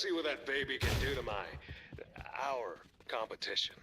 Let's see what that baby can do to our competition.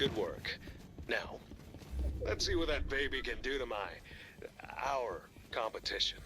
Good work. Now, let's see what that baby can do to our competition.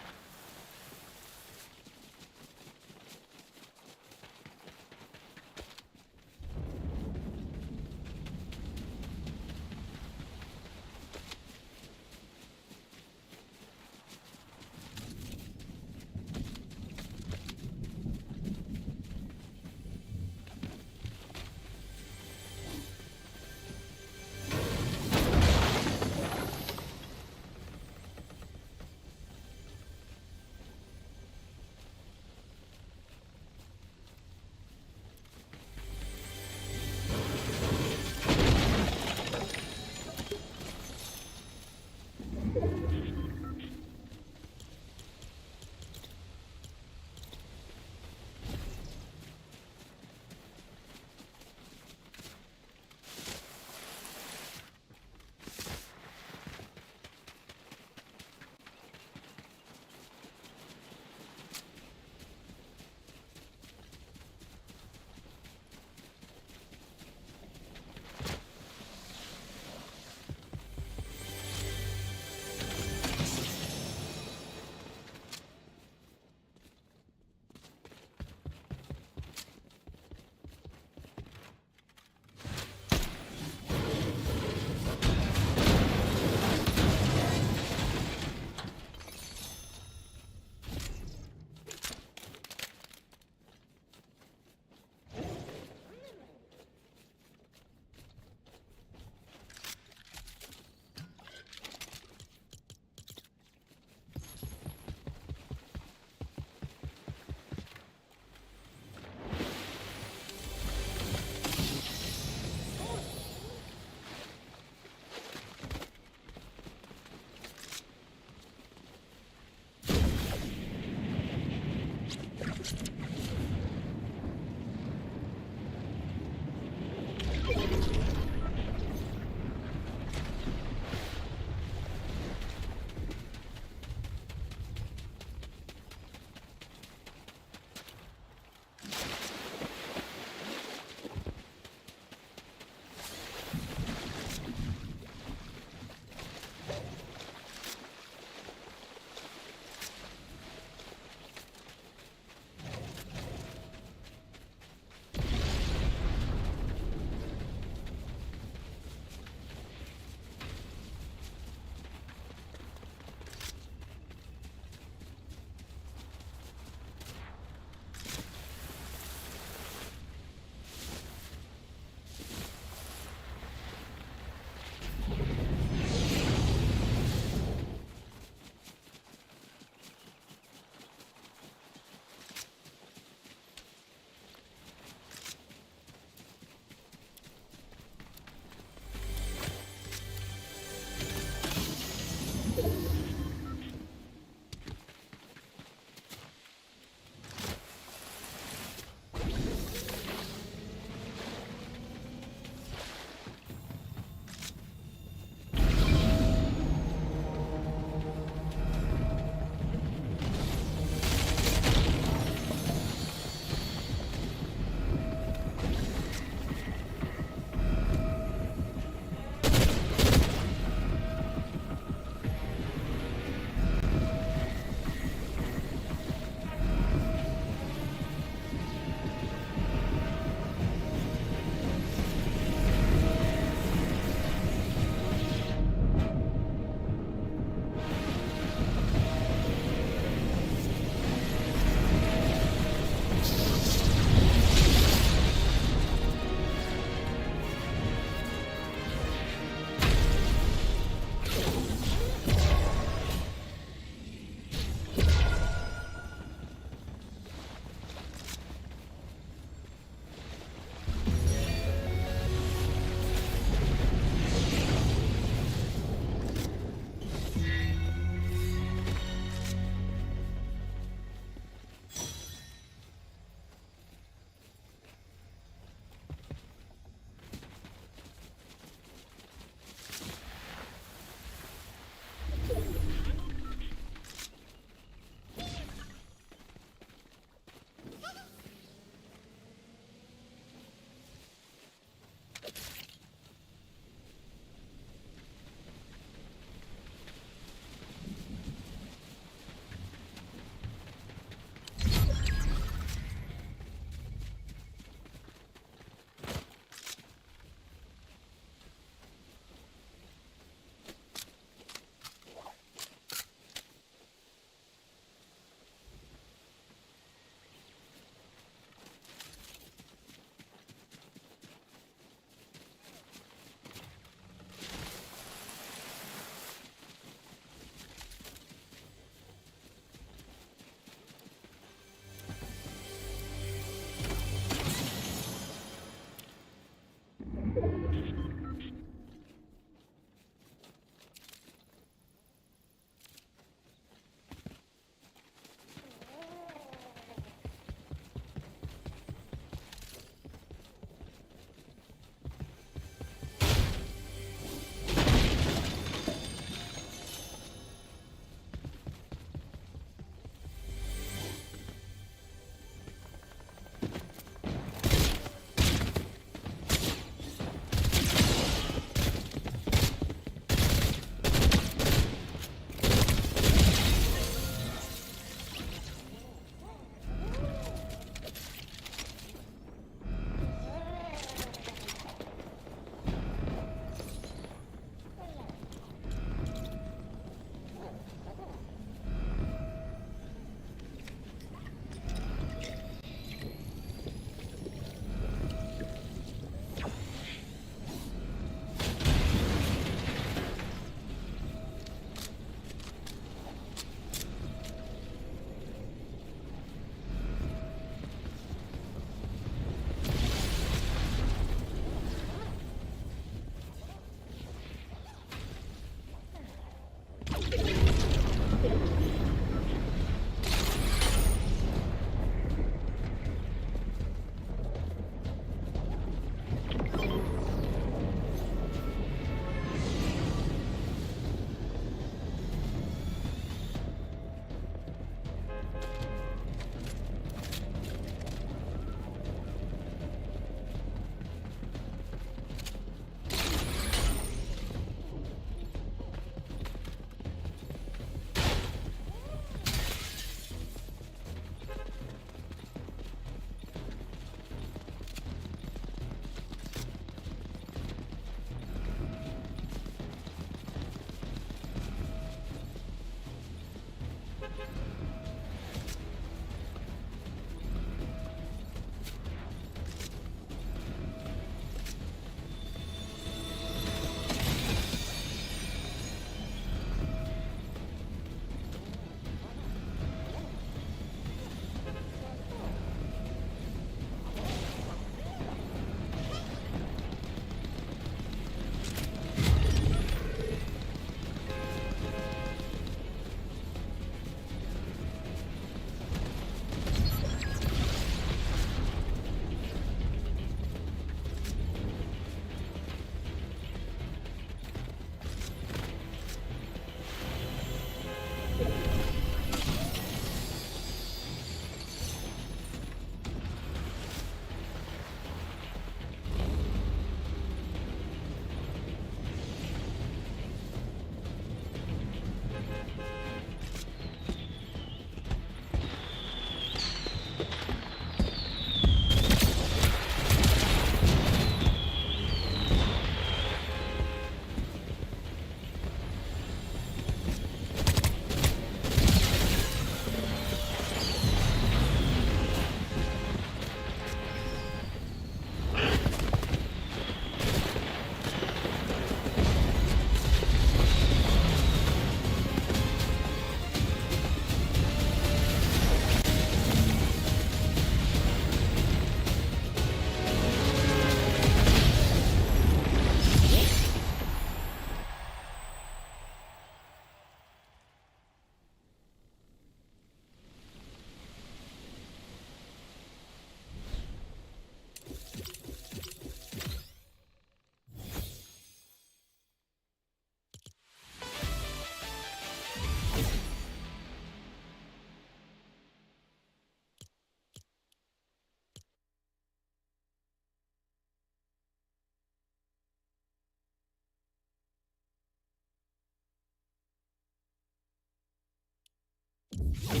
Yeah,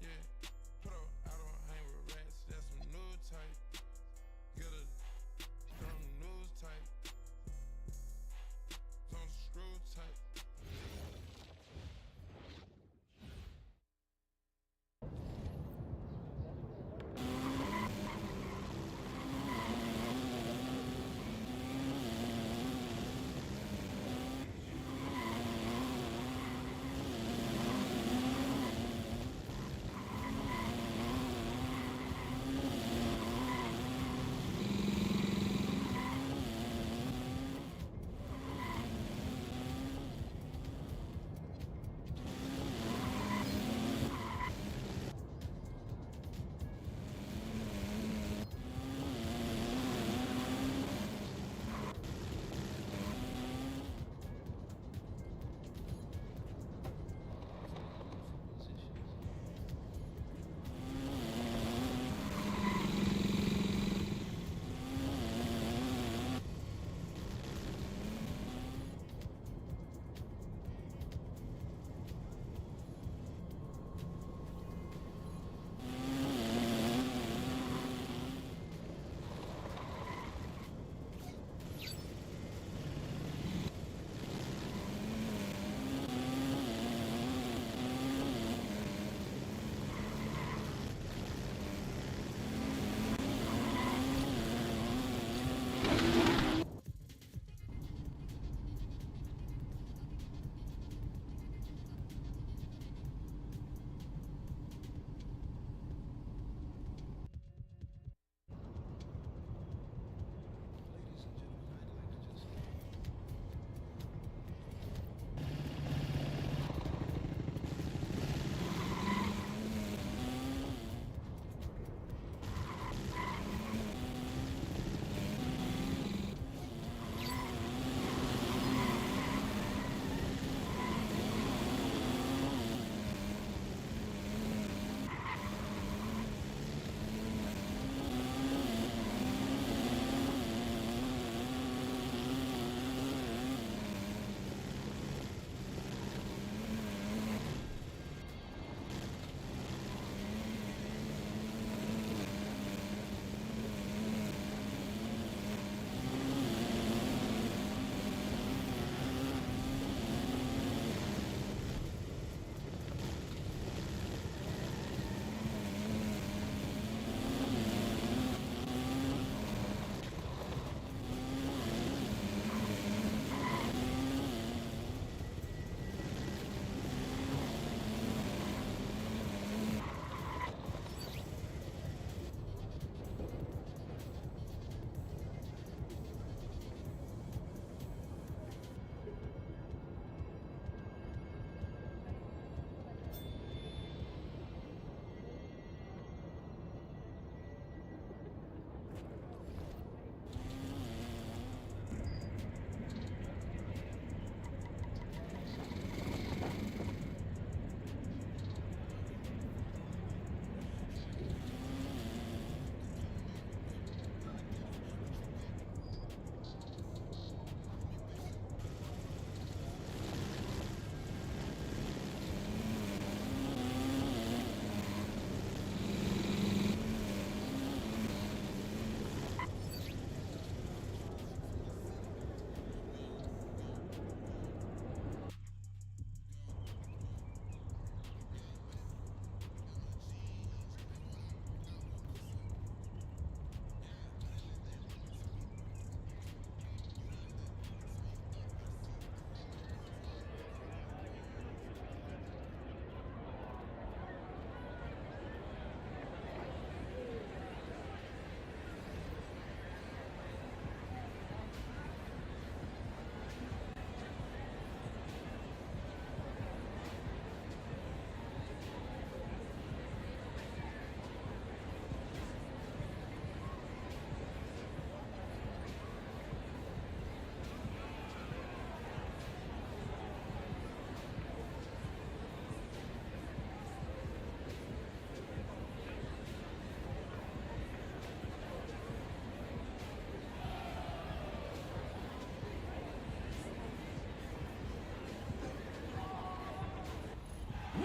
yeah. Put up, I don't hang with rats, that's some new type. Get a from the news type. Some screw type.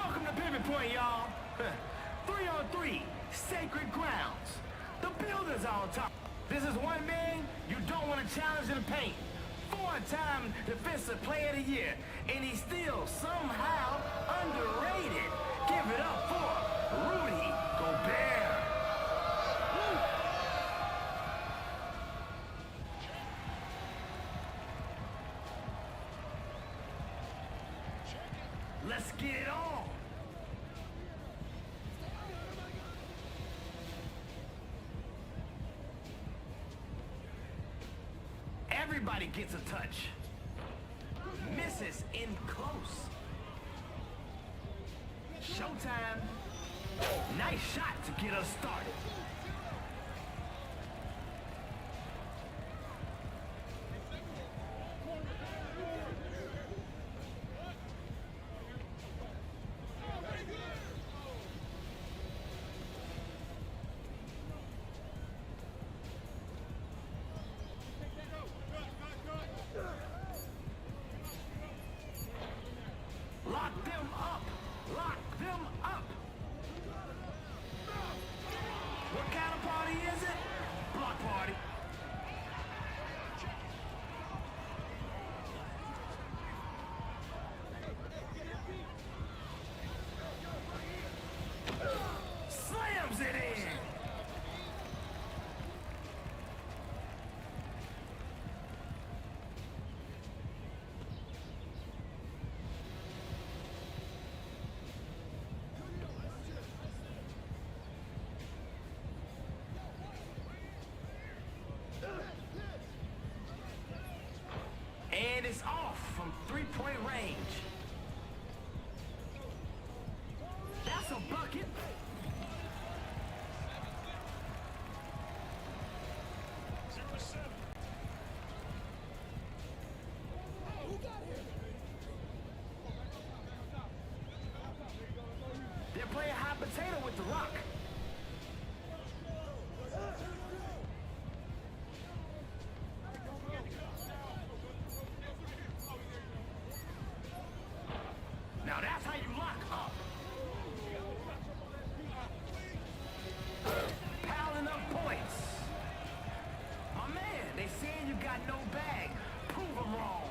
Welcome to Pivot Point, y'all. 3-on-3, sacred grounds. The builders are on top. This is one man you don't want to challenge in the paint. 4-time defensive player of the year, and he's still somehow underrated. Give it up for Rudy Gobert. Let's get it on. Everybody gets a touch. Misses in close. Showtime. Nice shot to get us started. Lock them up! Lock them up! What kind of party is it? Block party. Slams it in! And it's off from three-point range. That's a bucket. They're playing hot potato with the rock. Now that's how you lock up. Piling up points. My man, they saying you got no bag. Prove them wrong.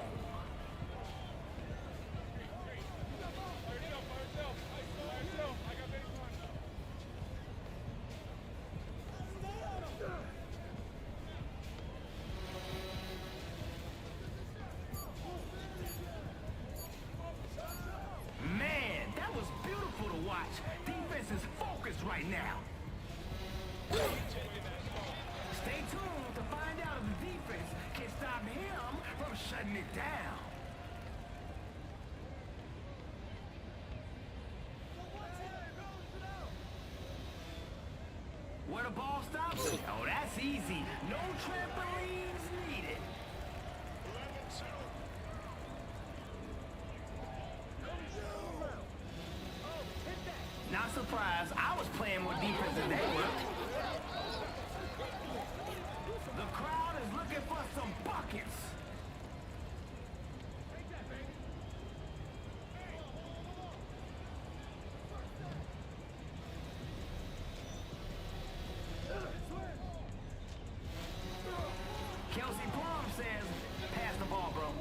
Man, that was beautiful to watch. Defense is focused right now. Stay tuned to find out if the defense can stop him from shutting it down. Where the ball stops? Oh, that's easy. No trampolines needed. Not surprised. I was playing more defense than they were. The crowd is looking for some buckets. Kelsey Plum says, pass the ball, bro.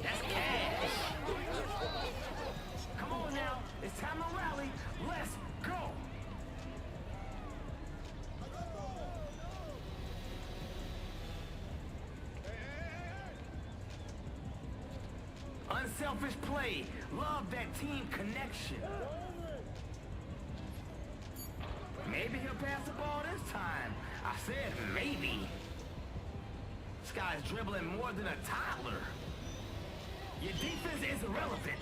That's cash. Come on now. It's time to rally. Let's go. Unselfish play. Love that team connection. Maybe he'll pass the ball this time. I said maybe. This guy's dribbling more than a toddler. Your defense is irrelevant.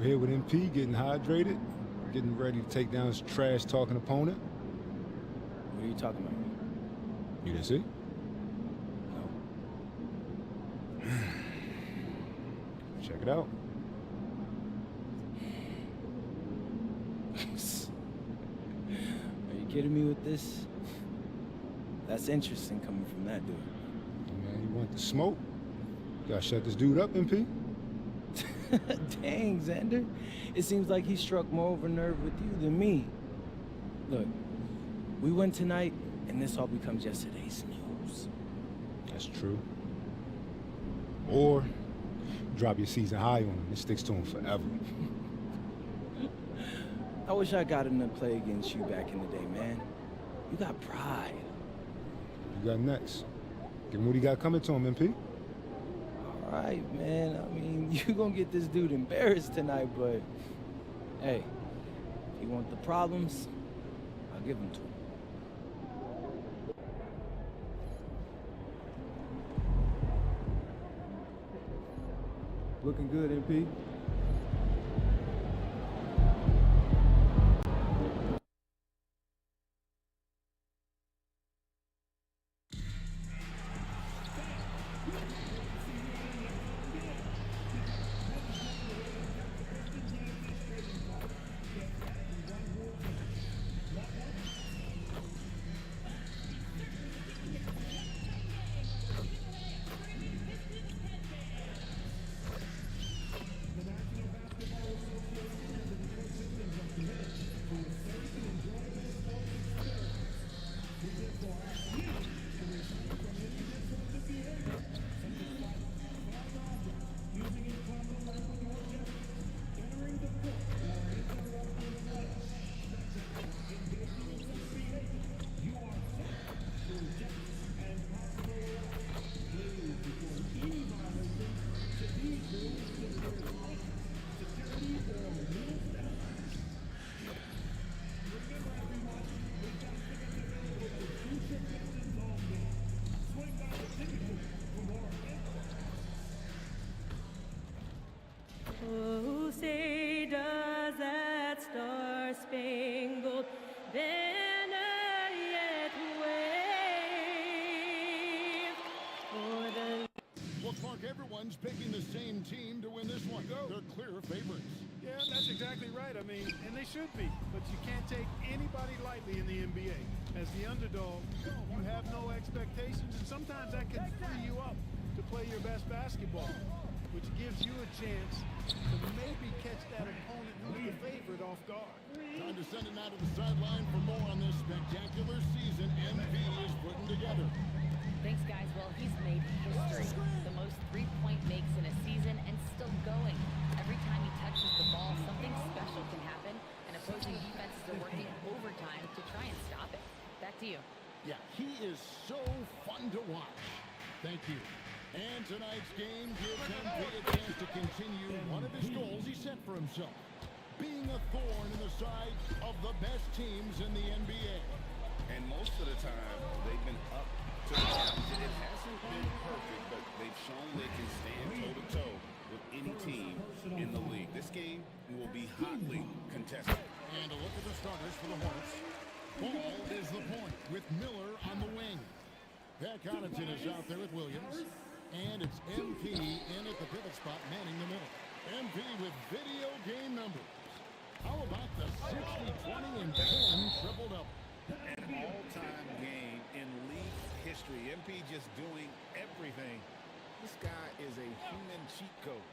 We're here with MP, getting hydrated, getting ready to take down his trash-talking opponent. What are you talking about? You didn't see? No. Check it out. Are you kidding me with this? That's interesting coming from that dude. Man, you want the smoke? You gotta shut this dude up, MP. Dang, Xander. It seems like he struck more of a nerve with you than me. Look, we win tonight, and this all becomes yesterday's news. That's true. Or drop your season high on him. It sticks to him forever. I wish I got him to play against you back in the day, man. You got pride. You got next. Give him what he got coming to him, MP. All right, man. I mean, you gonna get this dude embarrassed tonight, but hey, if you want the problems, I'll give them to him. Looking good, MP. Oh, say does that star-spangled banner yet wave o'er the... Looks like everyone's picking the same team to win this one. They're clear favorites. Yeah, that's exactly right. I mean, and they should be. But you can't take anybody lightly in the NBA. As the underdog, you have no expectations, and sometimes that can free you up to play your best basketball, which gives you a chance to maybe catch that opponent who's the favorite off guard. Time to send it out to the sideline for more on this spectacular season MP is putting together. Thanks, guys. Well, he's made history. The most three-point makes in a season and still going. Every time he touches the ball, something special can happen, and opposing defenses are working overtime to try and stop it. Back to you. Yeah, he is so fun to watch. Thank you. And tonight's game gives MP a chance to continue one of his goals he set for himself, being a thorn in the side of the best teams in the NBA. And most of the time, they've been up to the challenge. It hasn't been perfect, but they've shown they can stand toe-to-toe with any team in the league. This game will be hotly contested. And a look at the starters for the Hornets. Ball is the point with Miller on the wing. Pat Connaughton is out there with Williams. And it's MP in at the pivot spot, manning the middle. MP with video game numbers. How about the 60, 20, and 10 triple-double? An all-time game in league history. MP just doing everything. This guy is a human cheat code.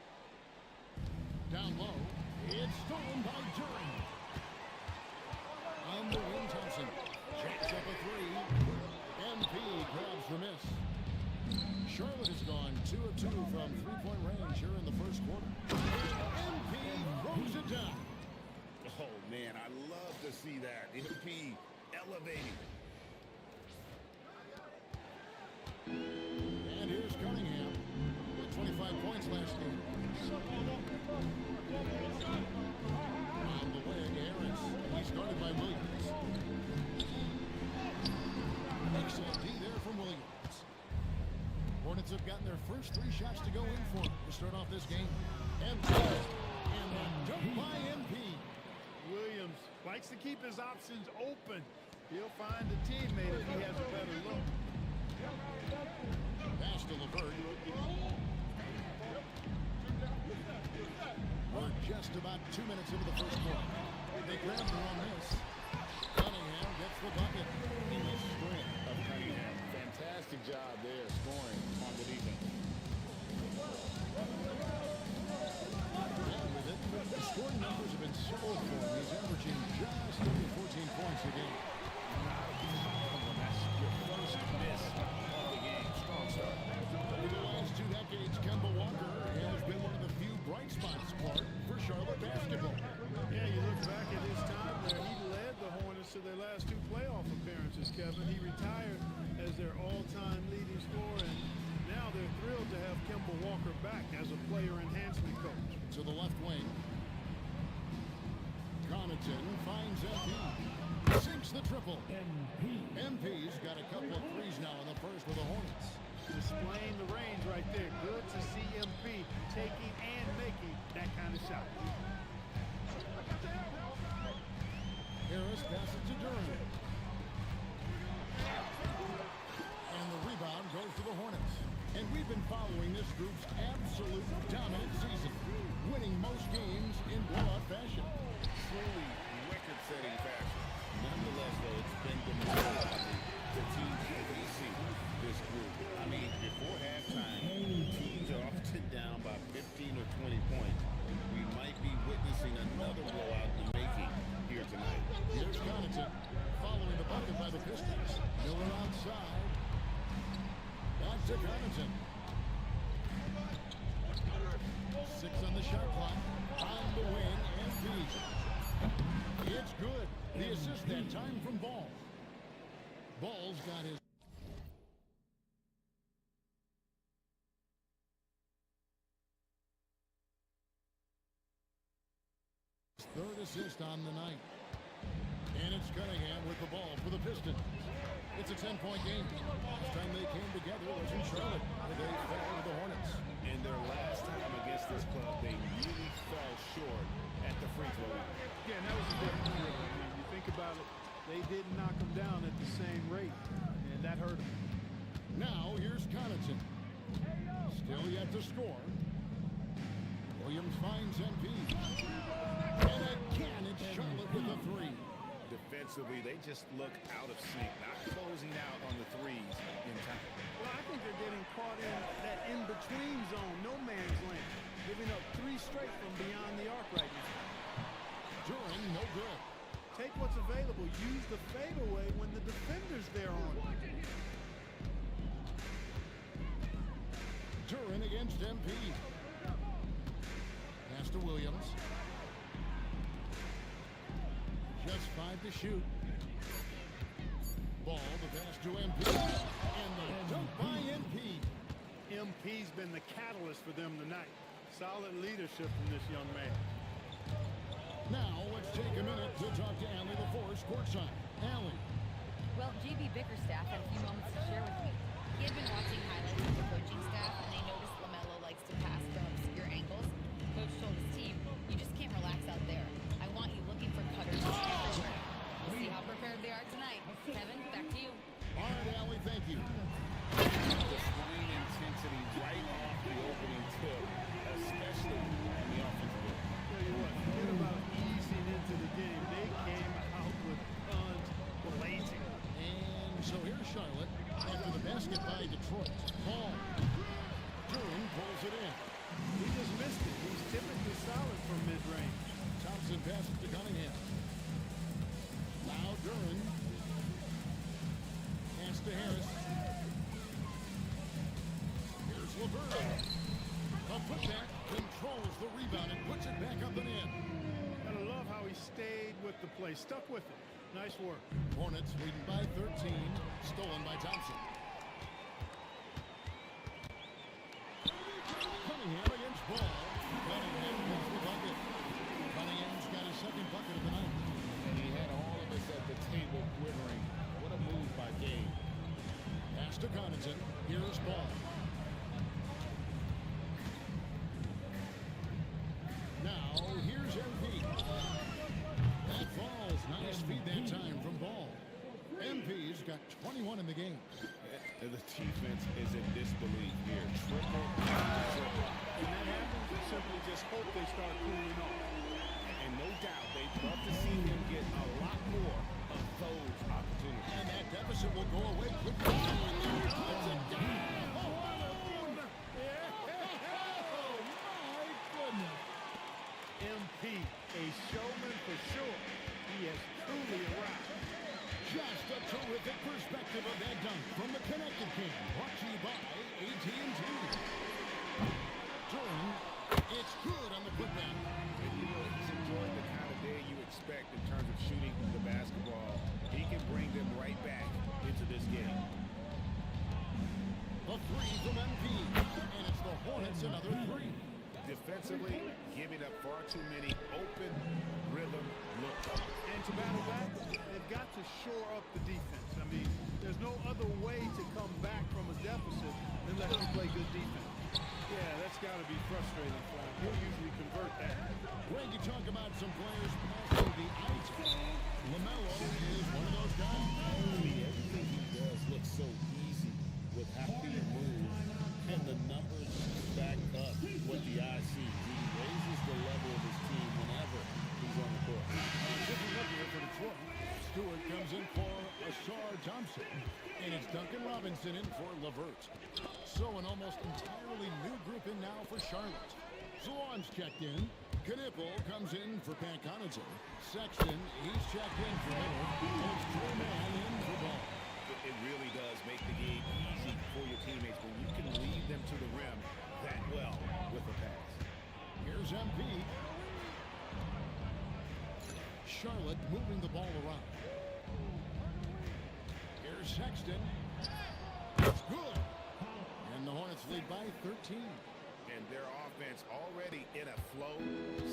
Down low, it's stolen by Durant. On the wing, Thompson jacks up a three. MP grabs the miss. Charlotte has gone 2 of 2 from three-point range here in the first quarter. MP throws it down. Oh, man, I love to see that. MP elevating. And here's Cunningham with 25 points last game. On the wing, Harris. He's guarded by Williams. Makes a D there from Williams. Hornets have gotten their first 3 shots to go in for them to start off this game. And And that dunk by MP. Williams likes to keep his options open. He'll find a teammate if he has a better look. Pass to LeVert. We're just about 2 minutes into the first quarter. They grabbed her on this. Cunningham gets the bucket. In the strength of Cunningham. Fantastic job there scoring on the defense. And with it, the scoring numbers have been solid for him. He's averaging just under 14 points a game. That's your first miss of the game. Strong start. In the last 2 decades, Kemba Walker has been one of the few bright spots, Clark, for Charlotte basketball. Yeah, you look back at his time where he led the Hornets to their last 2 playoff appearances, Kevin. He retired as their all-time leading scorer, and now they're thrilled to have Kemba Walker back as a player enhancement coach. To the left wing. Connaughton finds MP. Sinks the triple. MP's got a couple of threes now in the first for the Hornets. Displaying the range right there. Good to see MP taking and making that kind of shot. Harris passes to Durham. And the rebound goes to the Hornets. And we've been following this group's absolute dominant season, winning most games in blowout fashion. Truly record-setting fashion. Nonetheless, though, it's been demoralizing to teams as we see this group. I mean, before halftime, teams are often down by 15 or 20 points. We might be witnessing another blowout in the making here tonight. Here's Connaughton following the bucket by the Pistons. Miller outside. Back to Connaughton. 6 on the shot clock. On the wing, MP. It's good. The assist that time from Ball. Ball's got his third assist on the night. And it's Cunningham with the ball for the Pistons. It's a 10-point game. Last time they came together was in Charlotte, where they fell to the Hornets. In their last time against this club, they really fell short at the free throw line. Yeah, and that was a different deal. I mean, you think about it, they didn't knock them down at the same rate, and that hurt them. Now here's Connaughton. Still yet to score. Williams finds MP. And again, it's Charlotte with a 3. Defensively, they just look out of sync, not closing out on the threes in time. Well, I think they're getting caught in that in-between zone, no man's land, giving up 3 straight from beyond the arc right now. During, no good. Take what's available. Use the fadeaway when the defender's there on it. Duran against MP. Pass to Williams. Just 5 to shoot. Ball, the pass to MP. And the dunk by MP. MP's been the catalyst for them tonight. Solid leadership from this young man. Now let's take a minute to talk to Allie LaForce courtside. Allie. Well, JB Bickerstaff had a few moments to share with me. He had been watching highlights of the coaching staff, and they noticed LaMelo likes to pass from obscure angles. Coach told his team, you just can't relax out there. I want you looking for cutters everywhere. We'll see how prepared they are tonight. Kevin, back to you. All right, Allie, thank you. Displaying intensity right off the opening tip, especially on the offensive end. Tell you what, forget about easing into the game. They came out with guns blazing. And so here's Charlotte after the basket by Detroit. Ball. Duran pulls it in. He just missed it. He's typically solid from mid-range. Thompson passes to Cunningham. Now Duran. Pass to Harris. Here's LeVert. A putback controls the rebound and puts it back up and in. Gotta love how he stayed with the play. Stuck with it. Nice work. Hornets leading by 13. Stolen by Thompson. Cunningham against Ball. Cunningham gets the bucket. Cunningham's got his second bucket of the night. And he had all of us at the table quivering. What a move by Gabe. Pass to Connaughton. Here's Ball. Now lead that time from Ball. MP's got 21 in the game. And the defense is in disbelief here. Triple after triple. And that happens, you simply just hope they start cooling off. And no doubt they'd love to see them get a lot more of those opportunities. And that deficit will go away quickly. And there he puts it down. Oh, my goodness. MP, a showman for sure. He has truly arrived. Just a terrific perspective of that dunk from the Connected King. Brought to you by AT&T. Jordan, it's good on the putback. And you know, he's enjoying the kind of day you expect in terms of shooting the basketball. He can bring them right back into this game. A three from MP. And it's the Hornets another three. Defensively, giving up far too many open rhythm looks. And to battle that, they've got to shore up the defense. I mean, there's no other way to come back from a deficit unless you play good defense. Yeah, that's got to be frustrating for him. He'll usually convert that. When you talk about some players passing the ice, LaMelo is one of those guys. Everything he does looks so easy with how he moves, and the numbers back up what the eyes see. He raises the level of his team whenever he's on the court. Looking up here for Detroit. Stewart comes in for Ashar Thompson. And it's Duncan Robinson in for LeVert. So an almost entirely new group in now for Charlotte. Zawan's checked in. Knipple comes in for Pat Connaughton. Sexton, he's checked in for Miller. And it's Trey Mann in for Ball. It really does make the game easy for your teammates when you can lead them to the rim that well with a pass. Here's MP. Charlotte moving the ball around. Here's Sexton. It's good. And the Hornets lead by 13. And their offense already in a flow.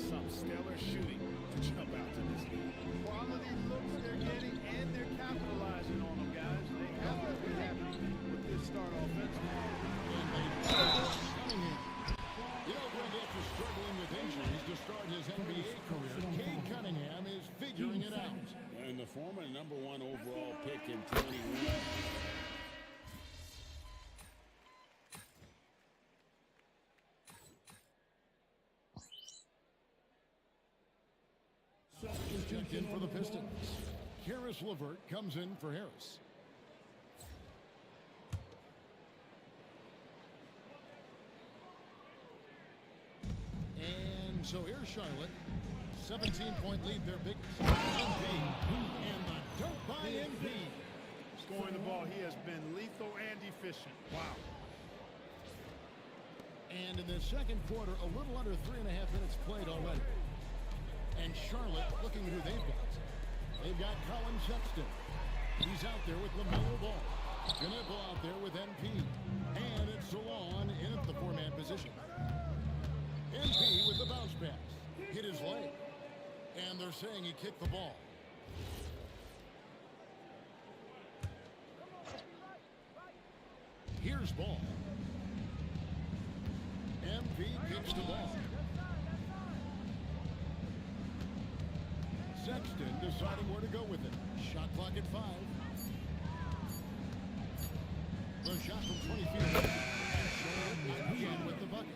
Some stellar shooting to jump out to this lead. Quality looks they're getting, and they're capitalizing on them, guys. They have to be happy with this start offensively. You know, Greg, after struggling with injuries to start his NBA career, Cade Cunningham is figuring it out. And the former #1 overall pick in 21. Checked in for the Pistons. Karis LeVert comes in for Harris. And so here's Charlotte. 17-point lead, their biggest. MP. And the dunk by MP. Scoring the ball, he has been lethal and efficient. Wow. And in the second quarter, a little under 3.5 minutes played already. And Charlotte looking at who they've got. They've got Colin Sexton. He's out there with LaMelo Ball. Knipple out there with MP. And it's Salon in at the four-man position. MP with the bounce pass. Hit his leg. And they're saying he kicked the ball. Here's Ball. MP kicks the ball. Sexton deciding where to go with it. Shot clock at 5. The shot from 20 feet away. And Charlotte again with the bucket.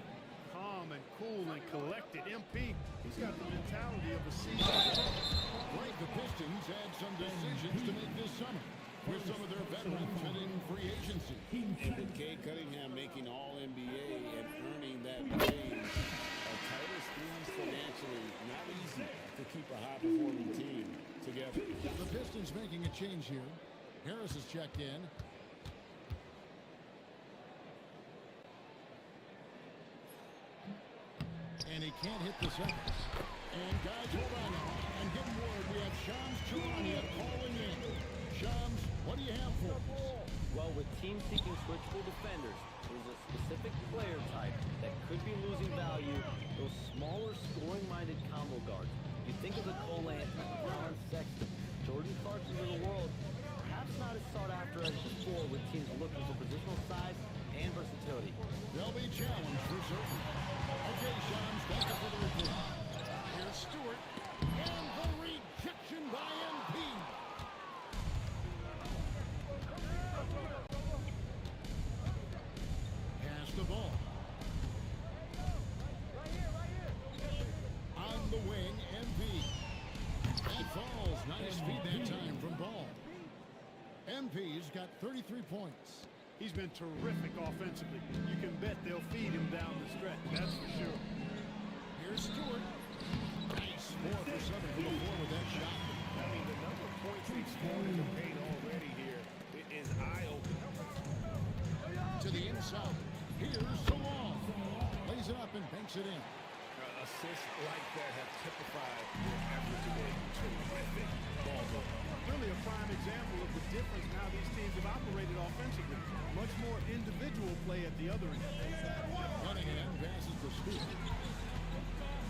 Calm and cool and collected. MP, he's got the mentality of a seasoned pro. Right, the Pistons had some decisions to make this summer, with some of their veterans hitting free agency. And with Cade Cunningham making All-NBA and earning that raise, a tighter squeeze financially, not easy to keep a high-performing team together. The Pistons making a change here. Harris is checked in. And he can't hit the seconds. And guys, hold on now. And give him word, we have Shams Charania calling in. Shams, what do you have for us? Well, with teams seeking switchable defenders, there's a specific player type that could be losing value, those smaller scoring-minded combo guards. You think of the Cole Anthony, Colin Sexton, Jordan Clarksons of the world, perhaps not as sought after as before with teams looking for positional size and versatility. They'll be challenged for certain. Okay, Shams, thank you for the report. Here's Stewart, and the rejection by MP. got 33 points. He's been terrific offensively. You can bet they'll feed him down the stretch, that's for sure. Here's Stewart. Nice 4 for 7 from the floor with that shot. I mean, the number of points they've scored in the paint already here is eye-opening. To the inside. Here's Salon. Lays it up and banks it in. Assists like that have typified their effort today. Terrific ball movement. Really a prime example of the difference in how these teams have operated offensively. Much more individual play at the other end. Cunningham passes to Stewart.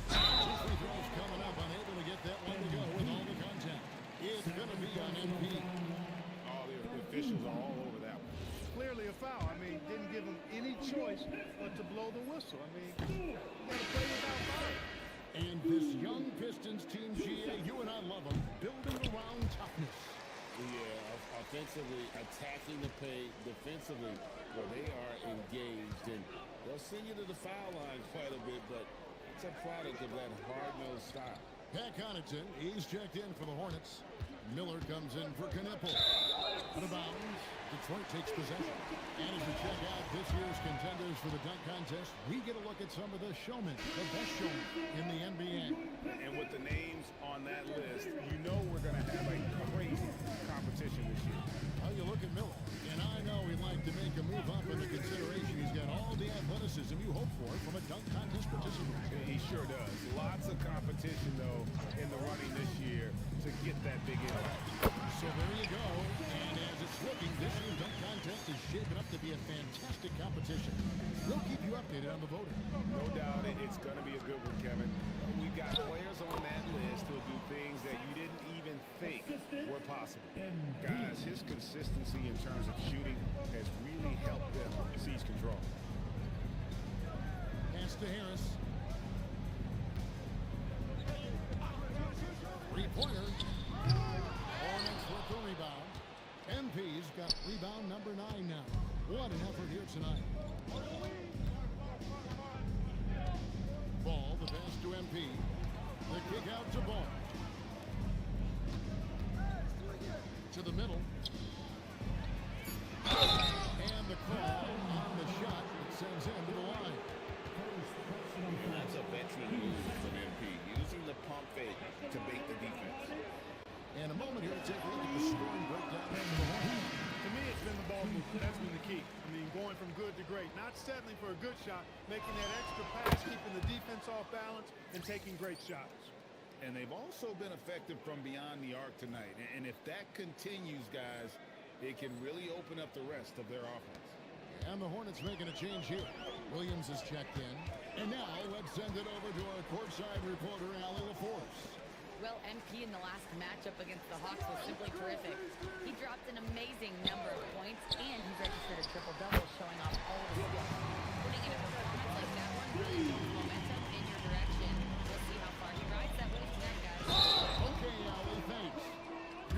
2 free throws coming up, unable to get that one to go with all the contact. It's going to be on MP. All the officials are all over that one. Clearly a foul. I mean, didn't give him any choice but to blow the whistle. I mean, you got to play without foul. And this young Pistons team, GA, you and I love them, building around toughness. Yeah, offensively, attacking the paint, defensively, where they are engaged. And they'll send you to the foul line quite a bit, but it's a product of that hard-nosed style. Pat Connaughton, he's checked in for the Hornets. Miller comes in for Knippel. Out of bounds. Detroit takes possession. And as we check out this year's contenders for the dunk contest, we get a look at some of the showmen, the best showmen in the NBA. And with the names on that list, you know we're going to have a crazy competition this year. How you look at Miller? And I know he'd like to make a move up in the consideration. He's got all the athleticism you hope for from a dunk contest participant. He sure does. Lots of competition, though, in the running this year to get that big impact. So there you go. And as it's looking, this year's dunk contest is shaping up to be a fantastic competition. We'll keep you updated on the voting. No doubt it's going to be a good one, Kevin. We've got players on that list who'll do things that you didn't even think were possible. Guys, his consistency in terms of shooting has really helped them seize control. Pass to Harris. Three-pointer. Hornets with the rebound. MP's got rebound number 9 now. What an effort here tonight. Ball, the pass to MP. The kick out to Ball. To the middle. And the call on the shot that sends him to the line. That's a veteran move from MP, using the pump fake to bait the defense. And a moment here to take a look at the scoring breakdown. To me, it's been the ball movement. That's been the key. I mean, going from good to great. Not settling for a good shot, making that extra pass, keeping the defense off balance, and taking great shots. And they've also been effective from beyond the arc tonight. And if that continues, guys, it can really open up the rest of their offense. And the Hornets making a change here. Williams is checked in. And now let's send it over to our courtside reporter, Allie LaForce. Well, MP in the last matchup against the Hawks was simply terrific. He dropped an amazing number of points, and he registered a triple-double, showing off all of his skills. Putting in a performance like that one really builds momentum in your direction. We'll see how far he rides that wave tonight, guys. Okay, Allie, thanks.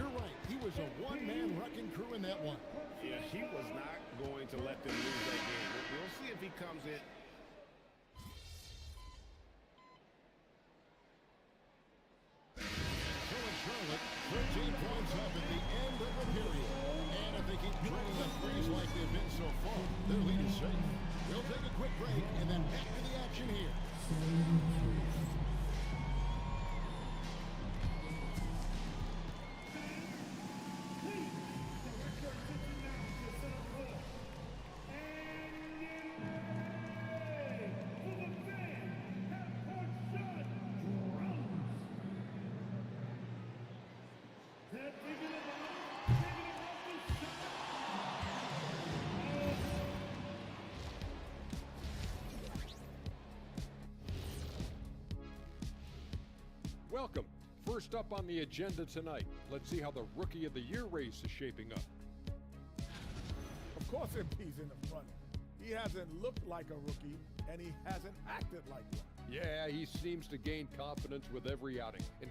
You're right. He was a one-man wrecking crew in that one. Yeah, he was not going to let them lose that game. We'll see if he comes in. Charlotte, 13 points up at the end of the period. And if they keep trailing the threes like they've been so far, their lead is safe. We'll take a quick break and then back to the action here. Welcome. First up on the agenda tonight, let's see how the Rookie of the Year race is shaping up. Of course MP's in the front. He hasn't looked like a rookie, and he hasn't acted like one. Yeah, he seems to gain confidence with every outing. And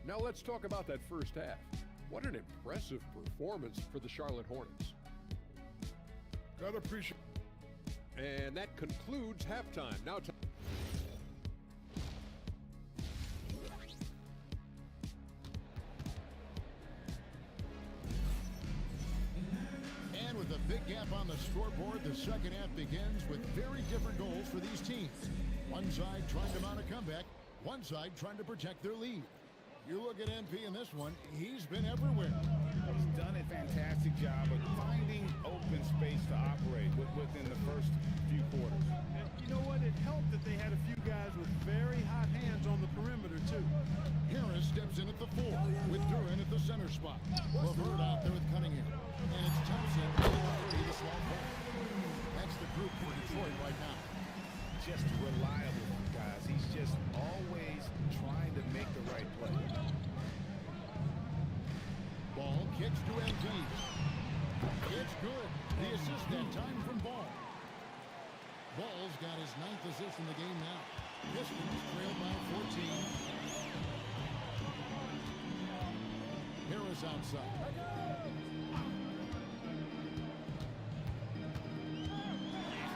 now let's talk about that first half. What an impressive performance for the Charlotte Hornets. Gotta appreciate. And that concludes halftime. Now With a big gap on the scoreboard, the second half begins with very different goals for these teams. One side trying to mount a comeback, one side trying to protect their lead. You look at MP in this one, he's been everywhere. He's done a fantastic job of finding open space to operate within the first few quarters. And you know what? It helped that they had a few guys with very hot hands on the perimeter, too. Harris steps in at the 4, with Duran at the center spot. Levert out there with Cunningham. And it's Thompson at the small ball. That's the group for Detroit right now. Just reliable, guys. He's just always trying to make the right play. Ball kicks to MP. It's good. The assist that time from Ball. Ball's got his 9th assist in the game now. Pistons trail by 14. Harris outside.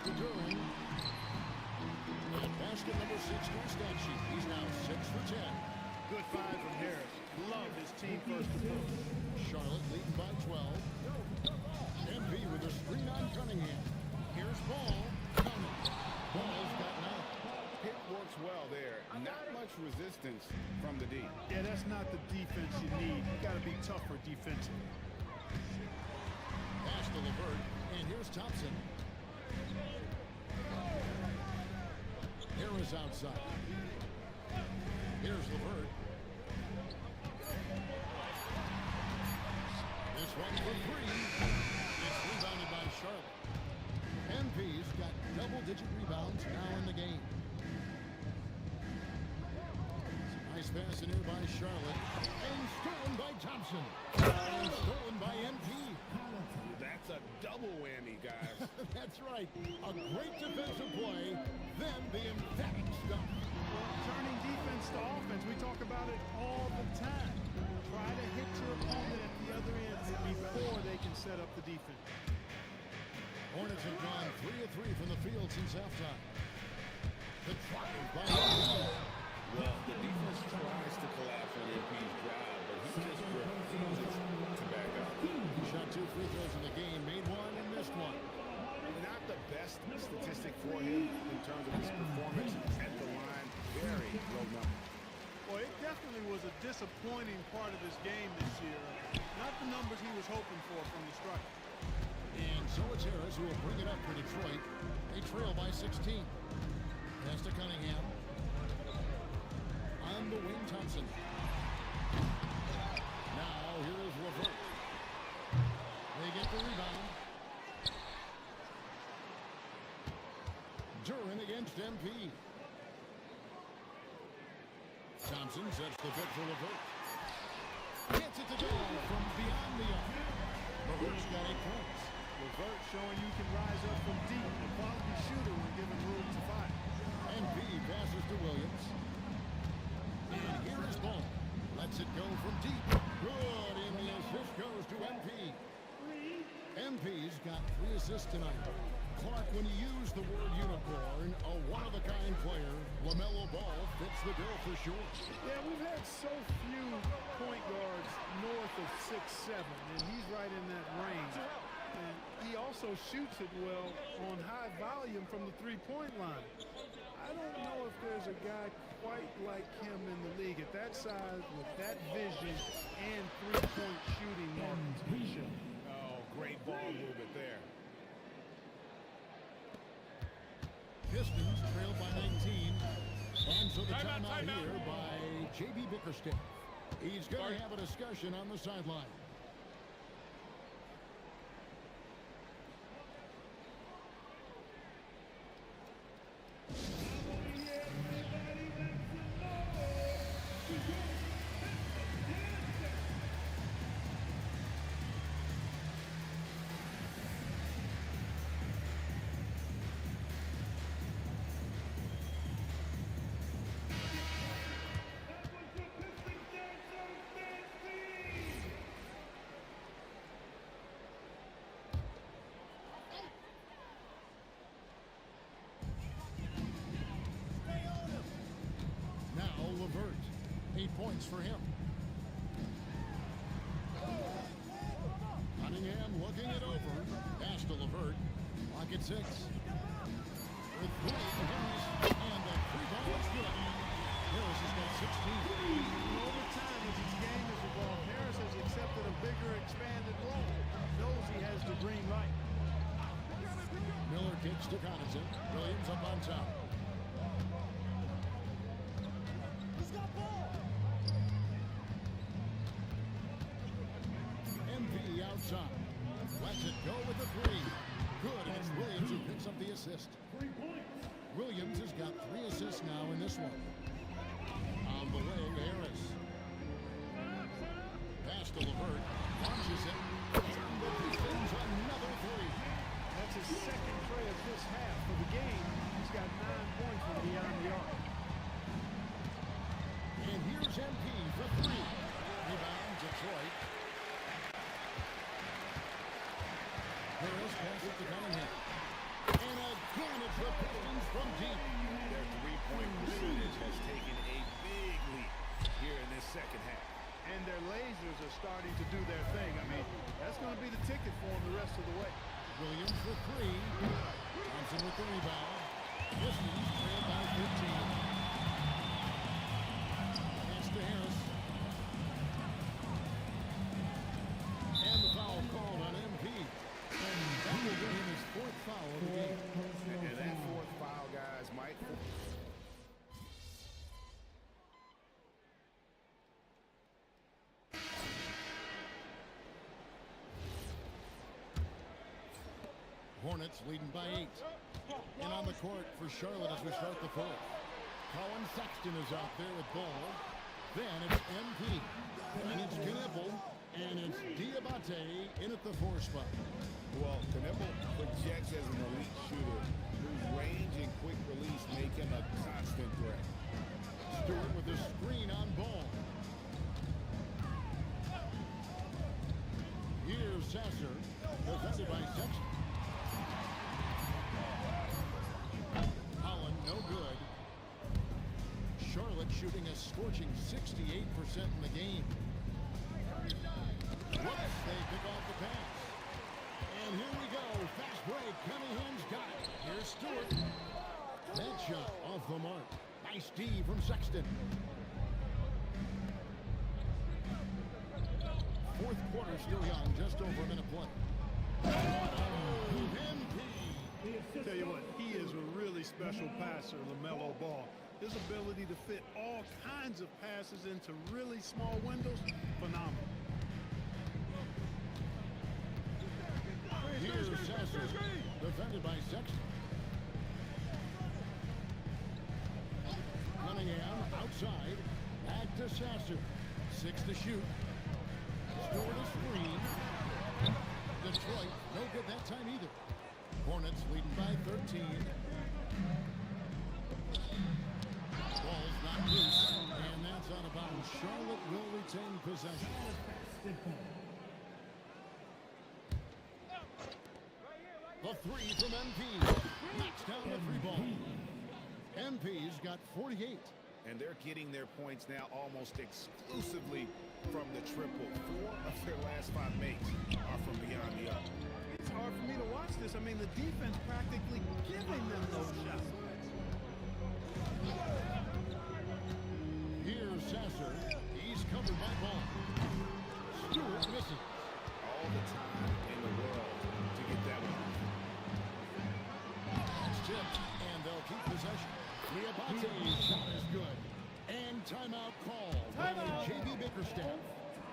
To Duran. And basket number 6 to his stat sheet. He's now 6 for 10. Good find from Harris. Love his team first approach. Charlotte leading by 12. MP with a screen on Cunningham. Here's Ball. Ball's gotten out. Pick works well there. Not much resistance from the D. Yeah, that's not the defense you need. You got to be tougher defensively. Pass to Levert, and here's Thompson. Harris outside. Here's Levert. This one for 3. It's rebounded by Charlotte. MP's got double-digit rebounds now in the game. Nice pass in here by Charlotte. And stolen by Thompson. And stolen by MP. That's a double whammy, guys. That's right. A great defensive play, then the emphatic stuff. Well, turning defense to offense, we talk about it all the time. Try to hit your opponent at the other end before they can set up the defense. Hornets have gone 3 of 3 from the field since halftime. The drive by MP. Well, the defense tries to collapse on MP's drive, but he just refuses to back up. He shot 2 free throws in the game, made 1 and missed 1. Not the best statistic for him in terms of his performance at the line. Very low number. Well, it definitely was a disappointing part of his game this year. Not the numbers he was hoping for from the strike. And so it's Harris who will bring it up for Detroit. They trail by 16. Pass to Cunningham. On the wing, Thompson. Now here is Levert. They get the rebound. Duran against MP. Thompson sets the pick for Levert. Gets it to go from beyond the arc. Levert's got 8 points. Levert showing you can rise up from deep. A quality shooter when given room to fire. MP passes to Williams. And here is Ball. Lets it go from deep. Good, and the assist goes to MP. MP's got 3 assists tonight. Clark, when you use the word unicorn, a one-of-a-kind player, LaMelo Ball fits the bill for sure. Yeah, we've had so few point guards north of 6'7", and he's right in that range. And he also shoots it well on high volume from the three-point line. I don't know if there's a guy quite like him in the league at that size with that vision and three-point shooting marks. Oh, great ball movement there. Pistons trail by 19. And so the timeout here by J.B. Bickerstaff. He's going to have a discussion on the sideline. Levert, 8 points for him. Cunningham looking it over. at 6. With 3 to Harris, and the 3-ball is good. Harris has got 16. Over time, as his game has evolved, Harris has accepted a bigger, expanded role. Knows he has the green light. Miller kicks to Connaughton. Williams up on top. MP outside. Lets it go with the 3. Good, and it's Williams who picks up the assist. Williams has got 3 assists now in this one. On the way, Harris. Pass to LeVert. Launches it. And defends another 3. That's his second tray of this half. For the game, he's got 9 points from beyond the arc. And here's MP for 3. Rebound, Detroit. Harris passes it to Cunningham. And again, it's the Pistons from deep. Their three-point percentage has taken a big leap here in this second half. And their lasers are starting to do their thing. I mean, that's going to be the ticket for them the rest of the way. Williams for 3. Thompson with the rebound. Pistons trail by 15. Pass to Harris. And the foul called on MP. And that will get him his 4th foul of the game. And that 4th foul, guys, might... Hornets leading by 8. And on the court for Charlotte as we start the 4th. Colin Sexton is out there with ball. Then it's MP. And it's Knippel. And it's Diabate in at the 4 spot. Well, Knippel projects as an elite shooter whose range and quick release make him a constant threat. Stewart with the screen on ball. Here's Sasser, defended by Sexton. Holland, no good. Charlotte shooting a scorching 68% in the game. Whoops, they pick off the pass. And here we go, fast break, Cunningham's got it. Here's Stewart. That shot off the mark. Nice D from Sexton. 4th quarter still young, just over a minute play. MP. Tell you what, he is a really special passer, LaMelo Ball. His ability to fit all kinds of passes into really small windows, phenomenal. Here's Sasser, defended by Sexton. Cunningham outside, back to Sasser. 6 to shoot. Stewart a screen. Detroit, no good that time either. Hornets leading by 13. Ball's not loose, and that's out of bounds. Charlotte will retain possession. The 3 from MP. Knocks down the 3-ball. MP's got 48. And they're getting their points now almost exclusively from the triple. 4 of their last 5 makes are from beyond the arc. It's hard for me to watch this. I mean, the defense practically giving them those shots. Here's Sasser. He's covered by Ball. Stewart missing. All the time in the world to get that one. That's tipped, and they'll keep possession. Diabate's shot is good. And timeout called by J.B. Bickerstaff.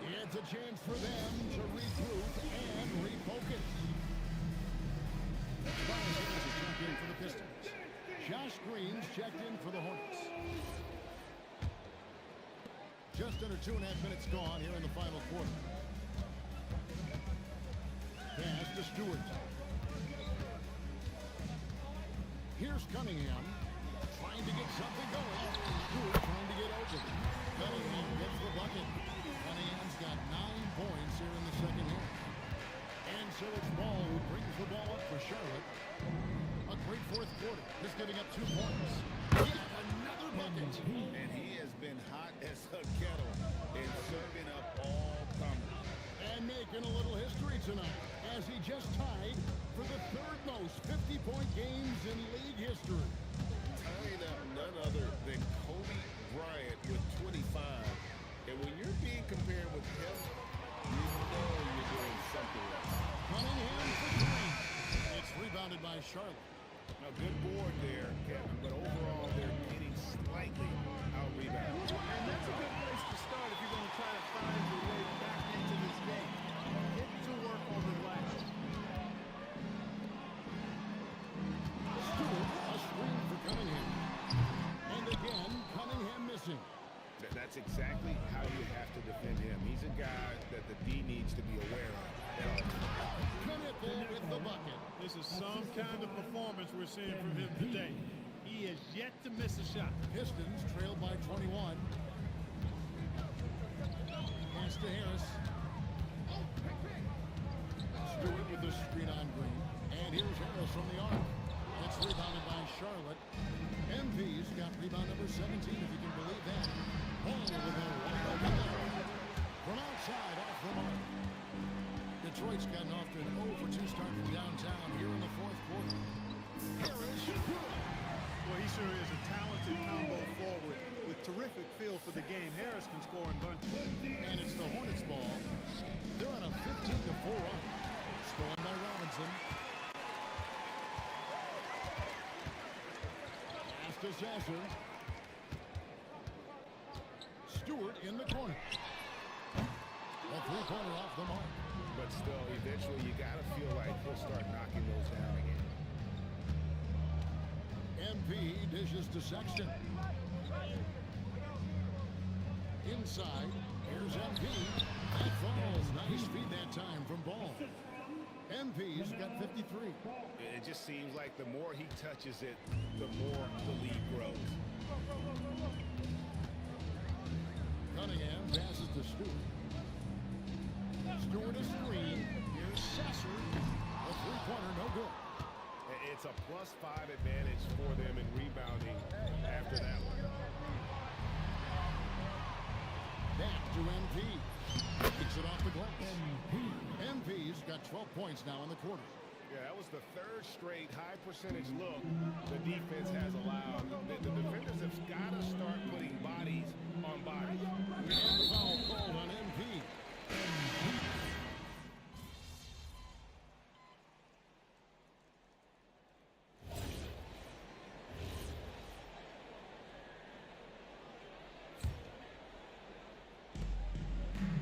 It's a chance for them to regroup and refocus. Barnes is checked in for the Pistons. Josh Green's checked in for the Hornets. Just under 2.5 minutes gone here in the final quarter. Pass to Stewart. Here's Cunningham. Trying to get something going. Stewart trying to get open. Cunningham gets the bucket. Cunningham's got 9 points here in the second half. And so it's Ball who brings the ball up for Charlotte. A great 4th quarter. Just giving up 2 points. Yet another bucket. And he has been hot as a kettle and serving up all comers. And making a little history tonight as he just tied for the 3rd most 50 30-point games in league history. Tying up none other than Kobe Bryant with 25. And when you're being compared with him, you know you're doing something right. Cunningham for three. It's rebounded by Charlotte. Now, good board there, Kevin, but overall they're getting slightly out-rebounded. And that's a good place to start if you're going to try to find your way back into this game. Get to work on the glass. Stewart, a screen for Cunningham. And again, Cunningham missing. That's exactly how you have to defend him. He's a guy that the D needs to be aware of. Knipple with the bucket. This is some kind of performance we're seeing from him today. He has yet to miss a shot. Pistons trailed by 21. Pass to Harris. Stewart with the screen on Green. And here's Harris from the arc. It's rebounded by Charlotte. MV's got rebound number 17, if you can believe that. Ball with a wide open layup. From outside, off the mark. Detroit's gotten off to an 0-for-2 start from downtown here in the fourth quarter. Harris, good. Well, he sure is a talented combo forward with terrific feel for the game. Harris can score in bunches. And it's the Hornets ball. They're on a 15-4 run. Scoring by Robinson. Pass to Sasser. Stewart in the corner. A three-pointer off the mark. But still, eventually you got to feel like he'll start knocking those down again. MP dishes to Sexton. Inside, here's MP. That falls. Nice feed that time from Ball. MP's got 53. It just seems like the more he touches it, the more the lead grows. Cunningham passes to Stewart. Stewart a screen. Here's Sasser. A three-pointer, no good. It's a +5 advantage for them in rebounding after that one. Back to MP. Picks it off the glass. MP's got 12 points now in the quarter. Yeah, that was the third straight high percentage look the defense has allowed. The defenders have got to start putting bodies on bodies. And the foul called on MP.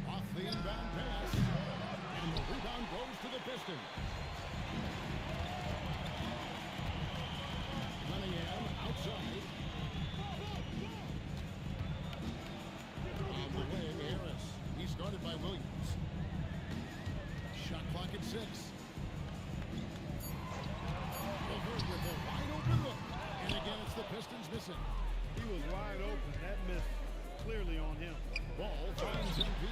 Off the inbound pass. And the rebound goes to the Pistons. Cunningham outside. On the way, Harris. He's guarded by Williams. Shot clock at 6. Levert with a wide open look. And again, it's the Pistons missing. He was wide open. That missed clearly on him. Ball finds MP.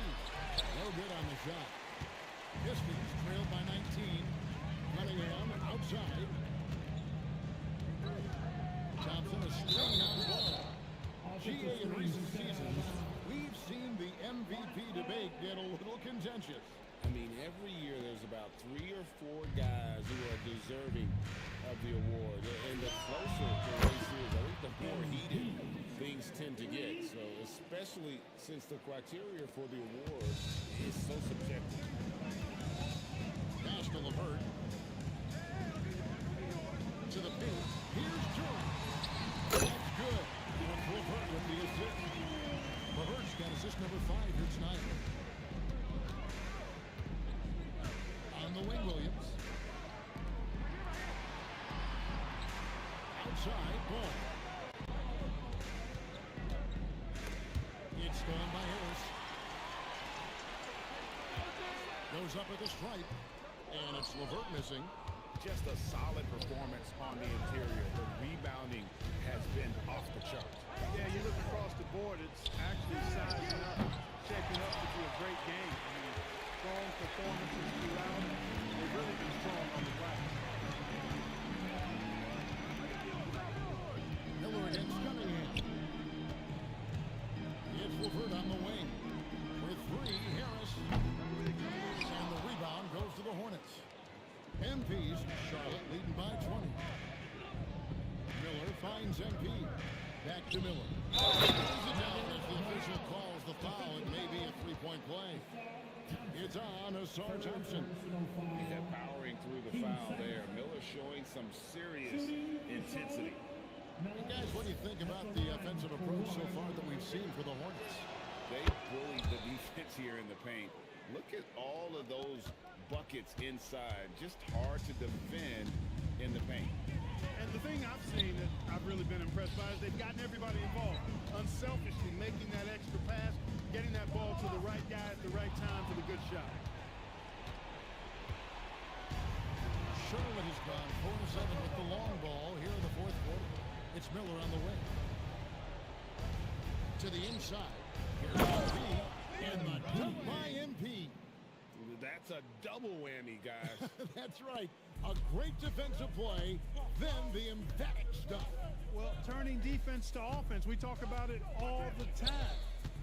No good on the shot. Pistons trailed by 19. Cunningham outside. Thompson a screen on Ball. GA in recent seasons, we've seen the MVP debate get a little contentious. I mean, every year there's about 3 or 4 guys who are deserving of the award. And the closer the race is, I think the more heated things tend to get. So especially since the criteria for the award is so subjective. Pass to Levert. To the paint. Here's Jordan. That's good. That's Levert with the assist. Levert's got assist number 5 here tonight. On the wing, Williams. Outside, Ball. It's stolen by Harris. Goes up at the stripe. And it's Levert missing. Just a solid performance on the interior. The rebounding has been off the chart. Yeah, you look across the board, it's actually sizing up, shaping up to be a great game. I mean, strong performances throughout. They've really been strong on the glass. Miller against Cunningham. It's Levert on the wing. With 3, Harris. And the rebound goes to the Hornets. MP's series. Charlotte leading by 20. Miller finds MP. Back to Miller. Lays it down as the official calls the foul. It may be a three-point play. It's on Asar Thompson. Yeah, powering through the foul there. Miller showing some serious intensity. And guys, what do you think about the offensive approach so far that we've seen for the Hornets? They bullied the defense here in the paint. Look at all of those buckets inside. Just hard to defend in the paint. And the thing I've seen that I've really been impressed by is they've gotten everybody involved. Unselfishly making that extra pass, getting that ball to the right guy at the right time for the good shot. Charlotte has gone 4-7 with the long ball here in the fourth quarter. It's Miller on the wing. To the inside. Here's MP. And the dunk by MP. That's a double whammy, guys. That's right. A great defensive play, then the emphatic stuff. Well, turning defense to offense, we talk about it all the time.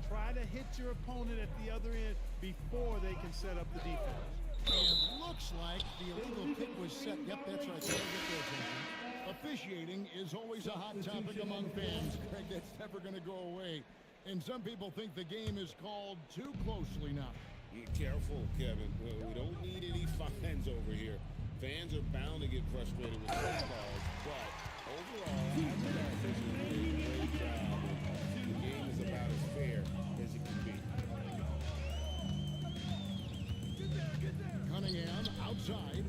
Try to hit your opponent at the other end before they can set up the defense. And looks like the illegal kick was set. Yep, that's right. That'll get their attention. Officiating is always a hot topic among fans. Greg, that's never going to go away. And some people think the game is called too closely now. Be careful, Kevin. We don't need any fines over here. Fans are bound to get frustrated with those calls, but overall, I think our officials are doing a great job. The game is about as fair as it can be. Cunningham outside.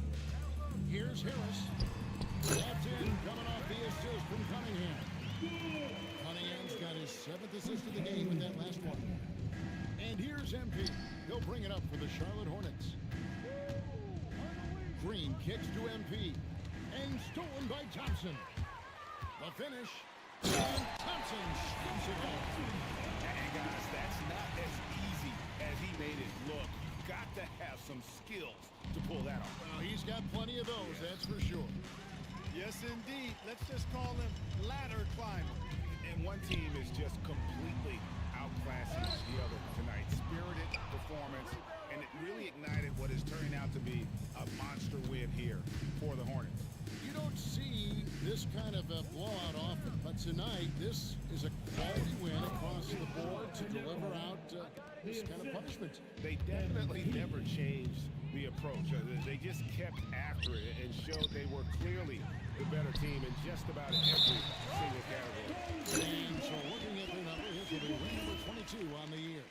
Here's Harris. That's in, coming off the assist from Cunningham. Cunningham's got his 7th assist of the game with that last one. And here's MP. He'll bring it up for the Charlotte Hornets. Green kicks to MP. And stolen by Thompson. The finish. And Thompson shoots it home. And guys, that's not as easy as he made it look. Got to have some skills to pull that off. Well, he's got plenty of those, that's for sure. Yes, indeed. Let's just call him ladder climber. And one team is just completely outclassing the other tonight. Spirited performance, and it really ignited what is turning out to be a monster win here for the Hornets. You don't see this kind of a blowout often, but tonight this is a quality win across the board to deliver out this kind of punishment. They definitely never changed the approach. They just kept after it and showed they were clearly the better team in just about every single category. And so looking at their number, this will be win number 22 on the year.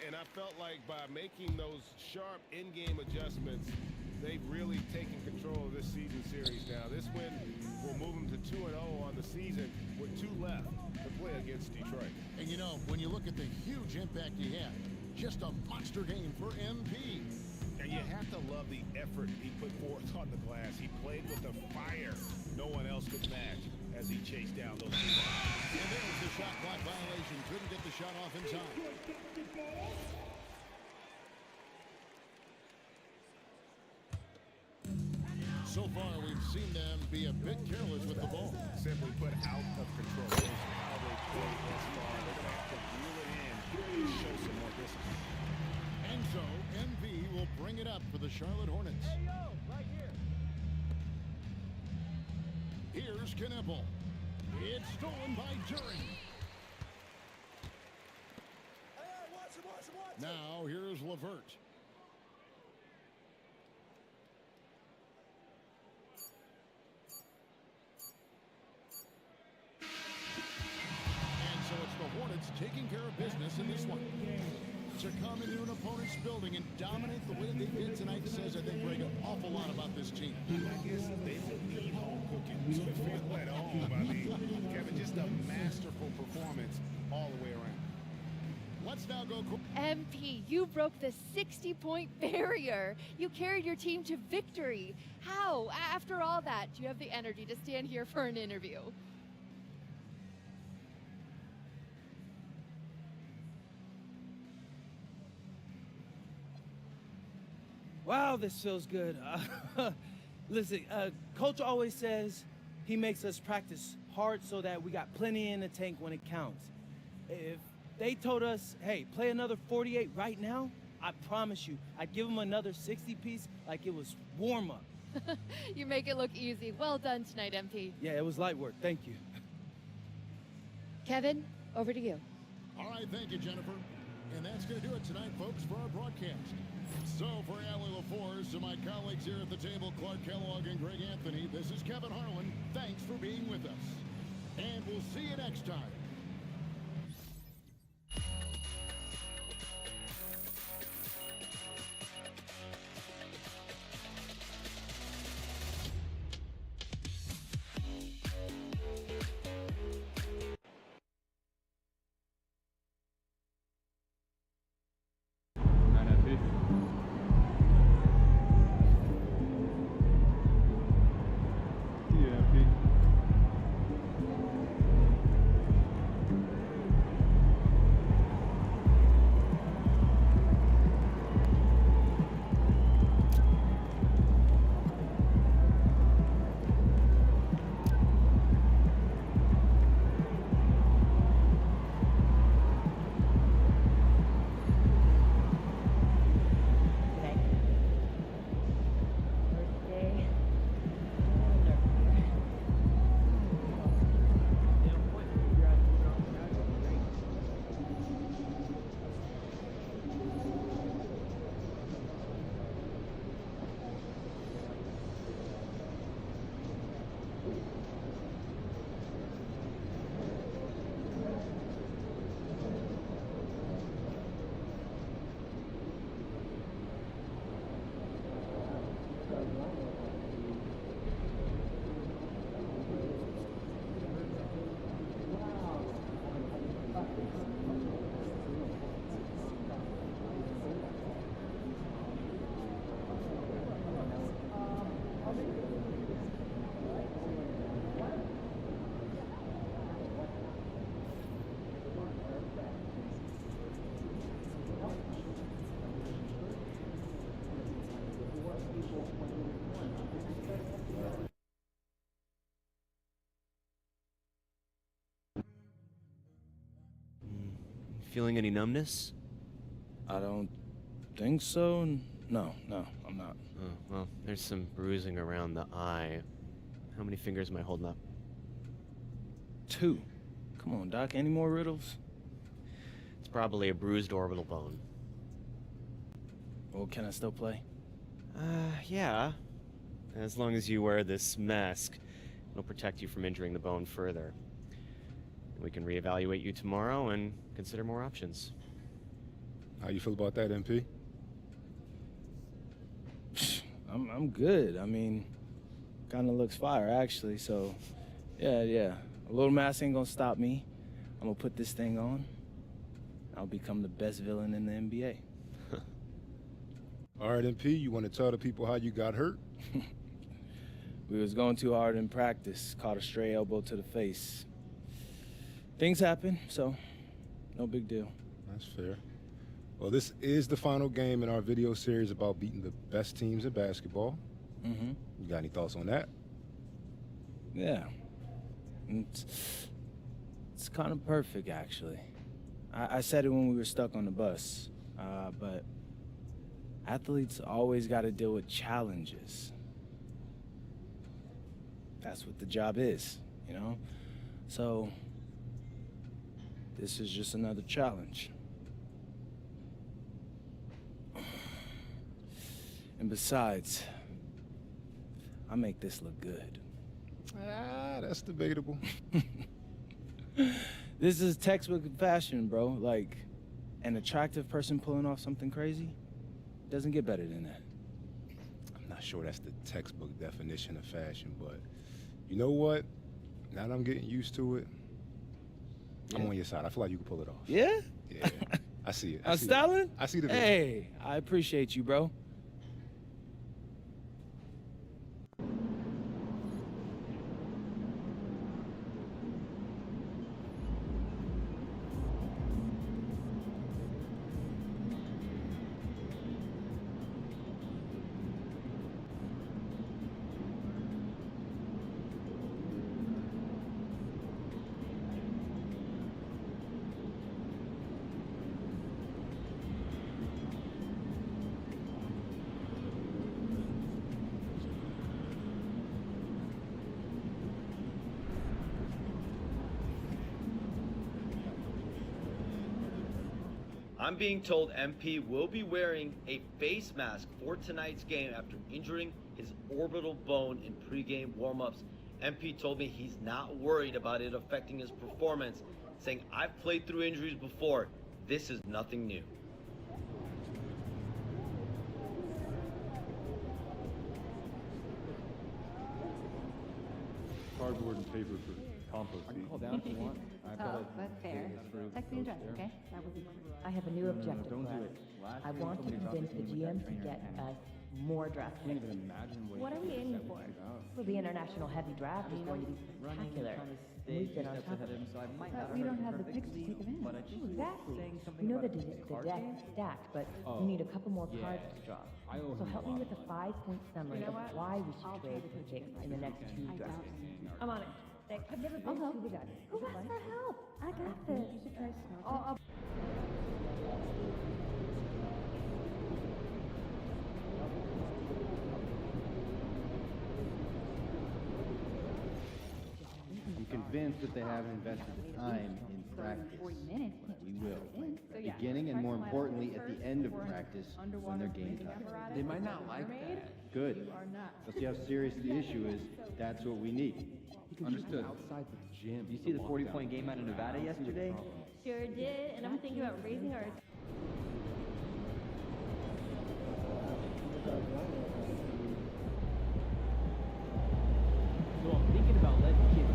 And I felt like by making those sharp in-game adjustments, they've really taken control of this season series now. This win will move them to 2-0 on the season with 2 left to play against Detroit. And you know, when you look at the huge impact he had, just a monster game for MP. And you have to love the effort he put forth on the glass. He played with a fire no one else could match as he chased down those rebounds. And there's the shot clock violation. Couldn't get the shot off in time. So far, we've seen them be a bit careless with the ball. Simply put, out of control. This is how they play thus far. They're going to have to reel it in and show some more discipline. And so, MV will bring it up for the Charlotte Hornets. Hey, yo, right here. Here's Knebel. It's stolen by Duren. Now, here's LeVert. And so it's the Hornets taking care of business in this one. To come into an opponent's building and dominate the way they did tonight says, I think, Greg, an awful lot about this team. I guess they will need home cooking to feel at home. I mean, Kevin, just a masterful performance all the way around. Let's now go. MP, you broke the 60-point barrier. You carried your team to victory. How? After all that, do you have the energy to stand here for an interview? Wow, this feels good. Listen, Coach always says he makes us practice hard so that we got plenty in the tank when it counts. If they told us, hey, play another 48 right now, I promise you, I'd give them another 60 piece like it was warm-up. You make it look easy. Well done tonight, MP. Yeah, it was light work. Thank you. Kevin, over to you. All right, thank you, Jennifer. And that's going to do it tonight, folks, for our broadcast. So for Allie LaForce and my colleagues here at the table, Clark Kellogg and Greg Anthony, this is Kevin Harlan. Thanks for being with us. And we'll see you next time. Feeling any numbness? I don't think so. No, I'm not. Oh, well, there's some bruising around the eye. How many fingers am I holding up? 2. Come on, Doc. Any more riddles? It's probably a bruised orbital bone. Well, can I still play? Yeah. As long as you wear this mask, it'll protect you from injuring the bone further. We can reevaluate you tomorrow and consider more options. How you feel about that, MP? I'm good. I mean, kind of looks fire, actually. So, yeah. A little mask ain't gonna stop me. I'm gonna put this thing on. I'll become the best villain in the NBA. All right, MP, you want to tell the people how you got hurt? We was going too hard in practice. Caught a stray elbow to the face. Things happen, so no big deal. That's fair. Well, this is the final game in our video series about beating the best teams in basketball. Mm-hmm. You got any thoughts on that? Yeah. It's kind of perfect, actually. I said it when we were stuck on the bus, but athletes always got to deal with challenges. That's what the job is, you know? So this is just another challenge. And besides, I make this look good. That's debatable. This is textbook fashion, bro. Like, an attractive person pulling off something crazy doesn't get better than that. I'm not sure that's the textbook definition of fashion, but you know what? Now that I'm getting used to it, I'm on your side. I feel like you can pull it off. Yeah? Yeah. I see it. I'm styling? I see the vision. Hey, I appreciate you, bro. I'm being told MP will be wearing a face mask for tonight's game after injuring his orbital bone in pregame warm-ups. MP told me he's not worried about it affecting his performance, saying, "I've played through injuries before. This is nothing new." Cardboard and paper for compost. I can call down if you want. Oh, that's fair. Text me address, okay? That would be great. I have a new objective. Don't do Brad. it. I want to convince the GM to get us more draft I can't picks. even imagine What are we aiming for? Well, the international heavy draft is going to be spectacular. We've been on top of it. But we don't have the picks to take advantage. Exactly. We know that the deck is stacked, but we need a couple more cards to draw. So help me with a 5-point summary of why we should trade for picks in the next 2 drafts. I'm on it. Thanks. I've never been to the guy. Who asked for help? I got this. You should try snorkeling. I'm convinced that they haven't invested the time in practice. We will. Beginning and more importantly, at the end of practice when they're game time. They might not like that. Good. Let's see how serious the issue is. That's what we need. Understood. Outside the gym. You see the 40-point game out of Nevada yesterday? Sure did, and I'm thinking about raising our. So I'm thinking about letting kids.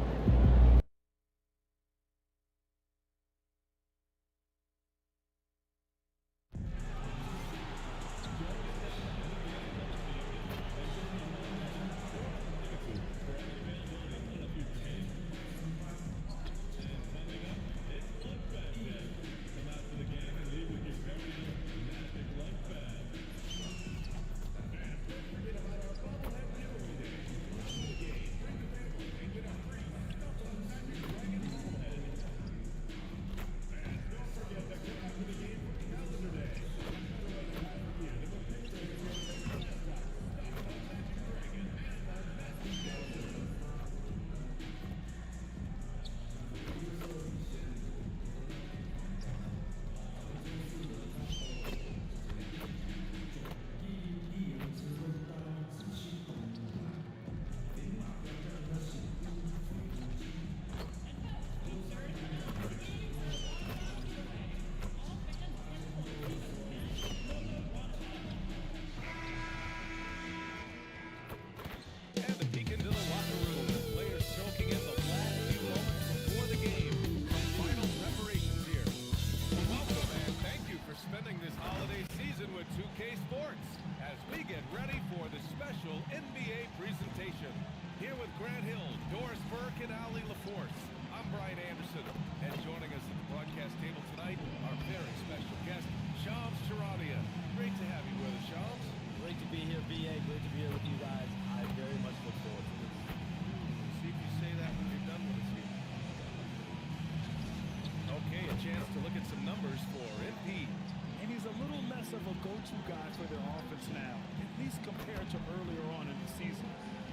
Of a go-to guy for their offense now, at least compared to earlier on in the season.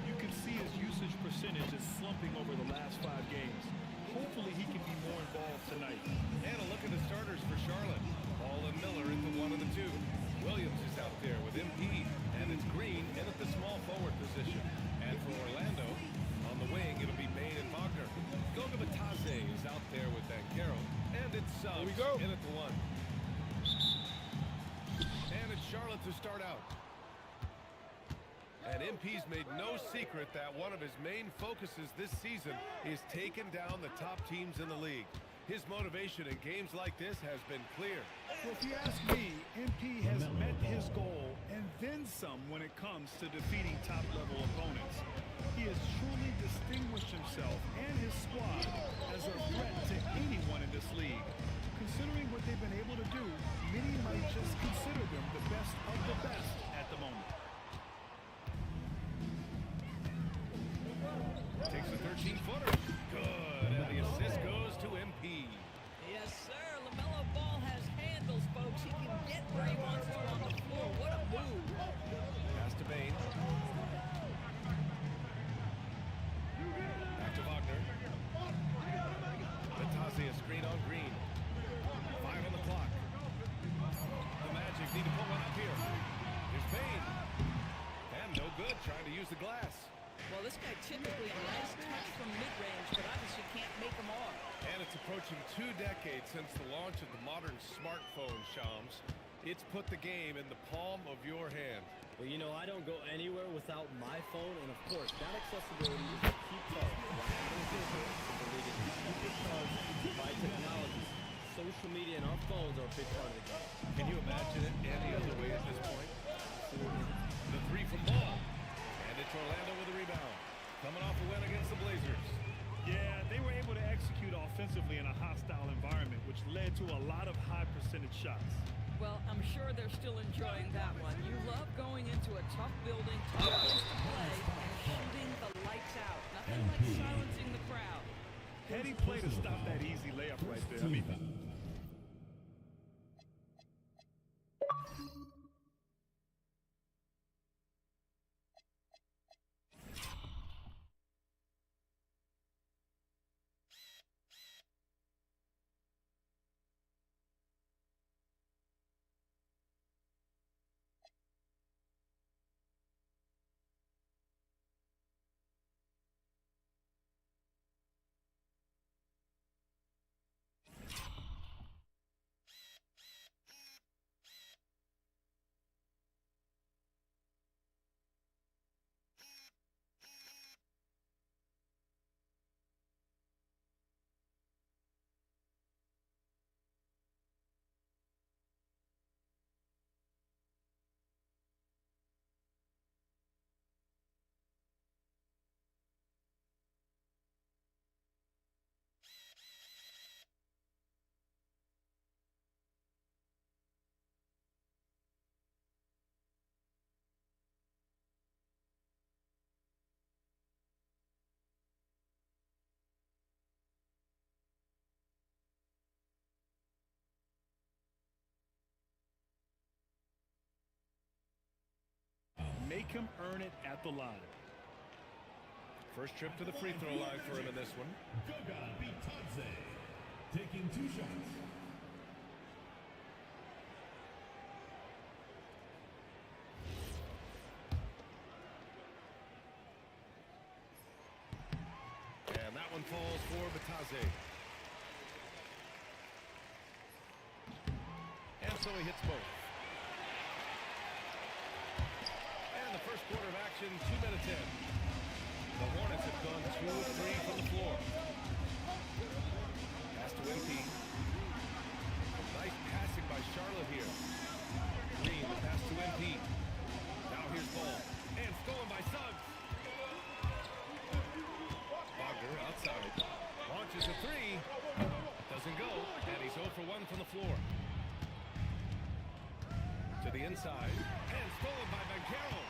You can see his usage percentage is slumping over the last 5 games. Hopefully he can be more involved tonight. And a look at the starters for Charlotte. Ball and Miller at the 1 and the 2. Williams is out there with MP, and it's Green in at the small forward position. And for Orlando, on the wing, it'll be Bain and Wagner. Goga Batase is out there with Bancaro, and it's Suggs in at the 1. And it's Charlotte to start out. And MP's made no secret that one of his main focuses this season is taking down the top teams in the league. His motivation in games like this has been clear. Well, if you ask me, MP has met his goal and then some when it comes to defeating top-level opponents. He has truly distinguished himself and his squad as a threat to anyone in this league. Considering what they've been able to do, many might just consider them the best of the best at the moment. Takes a 13-footer. Good. And the assist goes to MP. Yes, sir. LaMelo Ball has handles, folks. He can get where he wants to on the floor. What a move. Pass to Bain. Back to Wagner. Batase a screen on Green. 5 on the clock. typically a nice touch from mid-range, but obviously can't make them all. And it's approaching 2 decades since the launch of the modern smartphone, Shams. It's put the game in the palm of your hand. Well, you know, I don't go anywhere without my phone, and of course, that accessibility is a key part of why I'm going to the league is because by technology, social media and our phones are a big part of the game. Can you imagine it any other way at this point? Absolutely. The three from Ball. And it's Orlando with a rebound. Coming off a win against the Blazers. Yeah, they were able to execute offensively in a hostile environment, which led to a lot of high percentage shots. Well, I'm sure they're still enjoying that one. You love going into a tough building, tough place to play, and shooting the lights out. Nothing like silencing the crowd. Heady play to stop that easy layup right there. I mean, make him earn it at the line. First trip to the free throw line for him in this one. Goga Bitadze taking 2 shots. And that one falls for Bitadze. And so he hits both. And the first quarter of action, 2 minutes in. The Hornets have gone 2 of 3 from the floor. Pass to MP. Nice passing by Charlotte here. Green, the pass to MP. Now here's Ball. And stolen by Suggs. Wagner outside. Launches a 3. Doesn't go. And he's 0 for 1 from the floor. To the inside. And stolen by Banchero.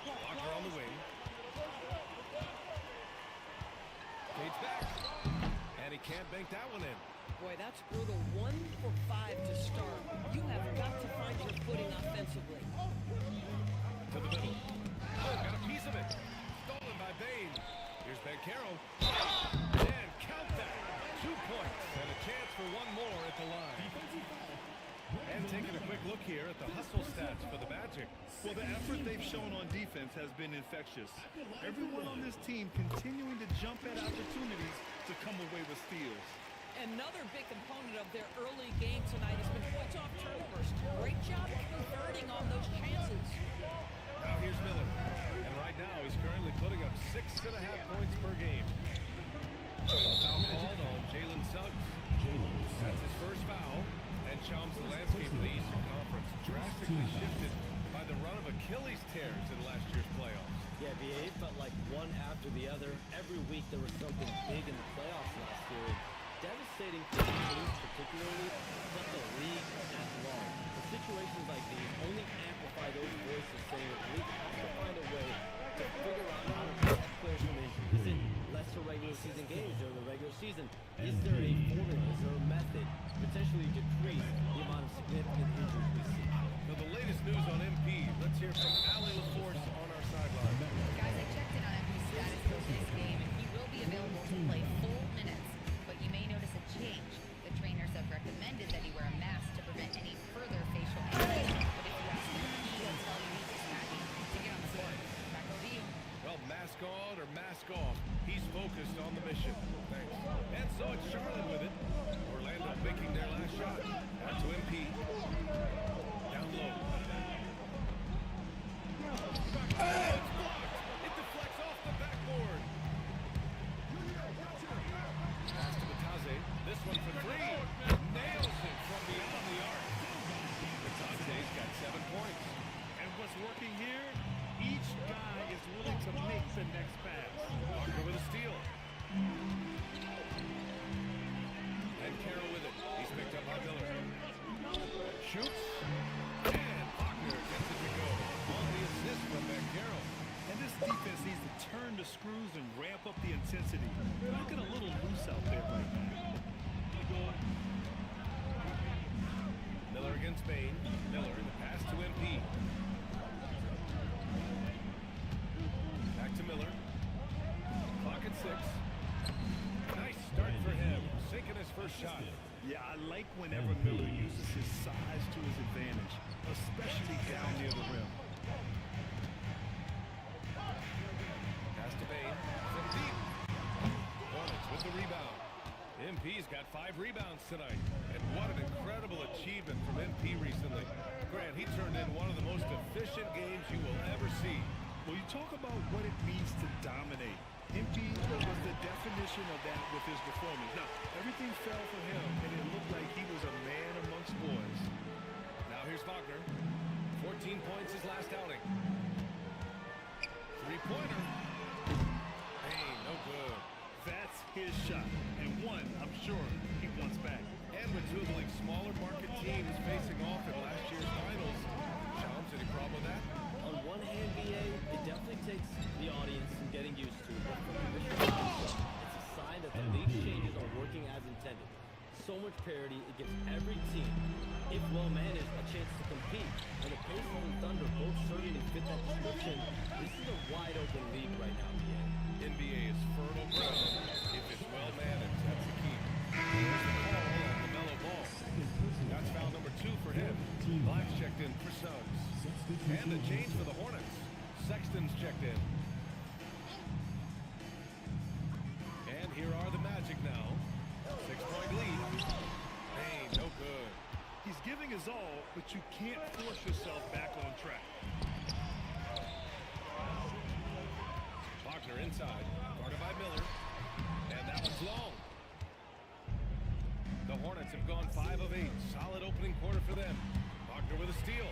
Walker on the wing. Fades back. And he can't bank that one in. Boy, that's brutal. 1 for 5 to start. You have got to find your footing offensively. To the middle. Oh, got a piece of it. Stolen by Bain. Here's Banchero. And count that. 2 points. And a chance for 1 more at the line. And taking a quick look here at the hustle stats for the Magic. Well, the effort they've shown on defense has been infectious. Everyone on this team continuing to jump at opportunities to come away with steals. Another big component of their early game tonight has been points off turnovers. Great job converting on those chances. Now here's Miller. And right now he's currently putting up 6.5 points per game. Foul called on Jalen Suggs. That's his first foul. And Shams, the landscape of the Eastern Conference drastically shifted by the run of Achilles tears in last year's playoffs. Yeah, it felt like one after the other. Every week there was something big in the playoffs last year. Devastating for the teams particularly, but the league at large. In situations like these only amplify those voices saying the league has to find a way to figure out how to protect players from injury. Is it lesser regular season games during the regular season? Is there a formula? Is there a method to potentially decrease the amount of significant injuries we see? Now the latest news on MP. Let's hear from Allie LaForce on our sideline. Guys, I checked in on MP's status for this game, and he will be available to play full minutes. But you may notice a change. The trainers have recommended that he wear a mask to prevent any further facial injuries. But if you ask him, he'll tell you he's just happy to get on the court. Back over to you. Well, mask on mask off. He's focused on the mission. Thanks. And so it's Charlotte with it. Orlando making their last shot. Out to MP. Down low. Oh, it's blocked. It deflects off the backboard. Pass to Bataze. This one for three. Nails it from beyond the arc. Bataze's got 7 points. And what's working here? Each guy is willing to make the next pass. Walker with a steal. And Carroll with it. He's picked up by Miller. Shoots. And Wagner gets it to go. On the assist from Carroll. And this defense needs to turn the screws and ramp up the intensity. They're looking a little loose out there right now. Miller against Bain. Miller in the pass to MP. Back to Miller. Clock at 6. Nice start for him. Sinking his first shot. Yeah, I like whenever Miller uses his size to his advantage, especially down near the rim. Pass to Bain. From deep. Hornets with the rebound. MP's got 5 rebounds tonight. And what an incredible achievement from MP recently. Grant, he turned in one of the most efficient games you will ever see. Well, you talk about what it means to dominate. MP was the definition of that with his performance. Now, everything fell for him, and it looked like he was a man amongst boys. Now here's Wagner. 14 points his last outing. Three-pointer. Hey, no good. That's his shot, and one I'm sure he wants back. And with two of the league's smaller market teams facing off in last year's finals, Shams, any problem with that? On one hand, BA, it definitely takes the audience some getting used to. But from the mission it's a sign that the league changes are working as intended. So much parity, it gives every team, if well managed, a chance to compete. And the Pacers and Thunder both certainly fit that description. This is a wide open league right now, BA. NBA is fertile ground if it's well managed. That's the key. There's the call on the mellow ball. That's foul number 2 for him. Black's checked in for Suggs. And a change for the Hornets. Sexton's checked in. And here are the Magic now. 6-point lead. Hey, no good. He's giving his all, but you can't force yourself back on track. Wagner inside, guarded by Miller, and that one's long. The Hornets have gone 5 of 8. Solid opening quarter for them. Wagner with a steal.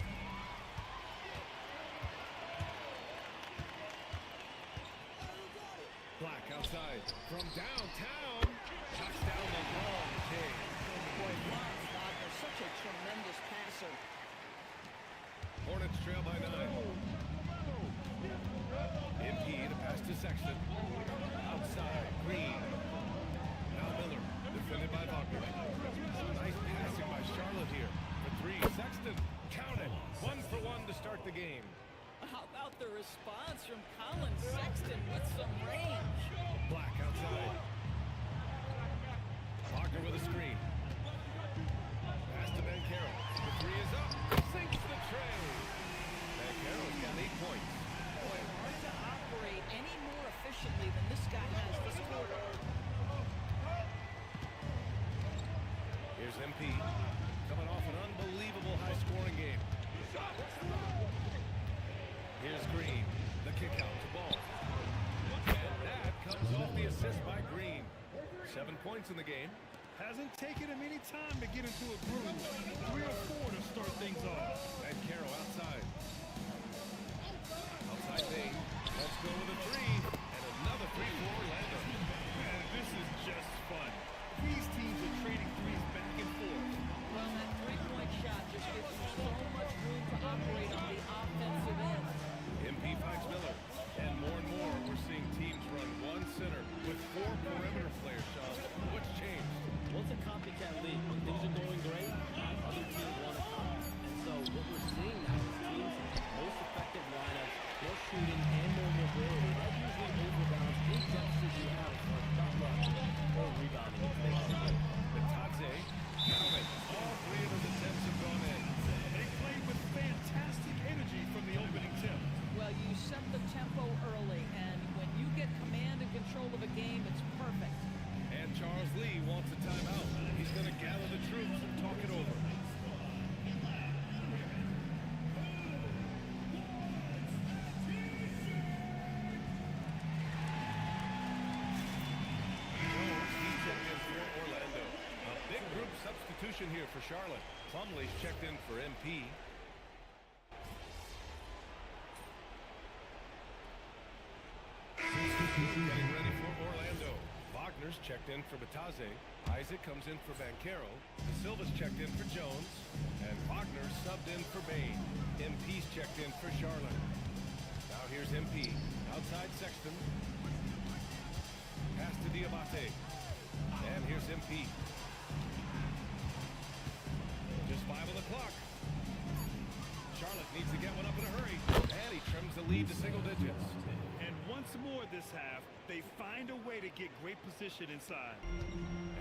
Black outside from downtown. Knocks down the long kick. Boy, Wagner, such a tremendous passer. Hornets trail by 9. MP to pass to Sexton. Outside, Green. Now Miller, defended by Wagner. Nice passing by Charlotte here. For 3, Sexton. Count it. 1 for 1 to start the game. How about the response from Colin Sexton with some range? Black outside. Wagner with a screen. Pass to Carroll. The 3 is up. Sinks the tray. Carroll's got 8 points. Boy, hard to operate any more efficiently than this guy has this quarter. Here's MP coming off an unbelievable high-scoring game. Here's Green. The kick out to Ball. And that comes off the assist by Green. 7 points in the game. Hasn't taken him any time to get into a groove. 3 or 4 to start things off. And Carroll outside. Outside Bain. Let's go with a 3. And another 3 for Orlando. Man, this is just fun. These teams are trading threes back and forth. Well, that three-point shot just gives you so much room to operate on the offensive end. MP finds Miller. And more, we're seeing teams run 1 center with 4 perimeter players, Sean. What's changed? Well, it's a copycat league. When things are going great, other teams want to come. And so what we're seeing now is teams most effective lineups, more shooting, and more mobility. That usually Lee wants a timeout. He's going to gather the troops and talk it over. Substitution here for Charlotte. Plumlee's checked in for MP. Getting ready for Orlando. Wagner's checked in for Batase. Isaac comes in for Banchero. Silva's checked in for Jones. And Wagner subbed in for Bain. MP's checked in for Charlotte. Now here's MP. Outside Sexton. Pass to Diabate. And here's MP. Just 5 on the clock. Charlotte needs to get one up in a hurry. And he trims the lead to single digits. And once more this half, they find a way to get great position inside.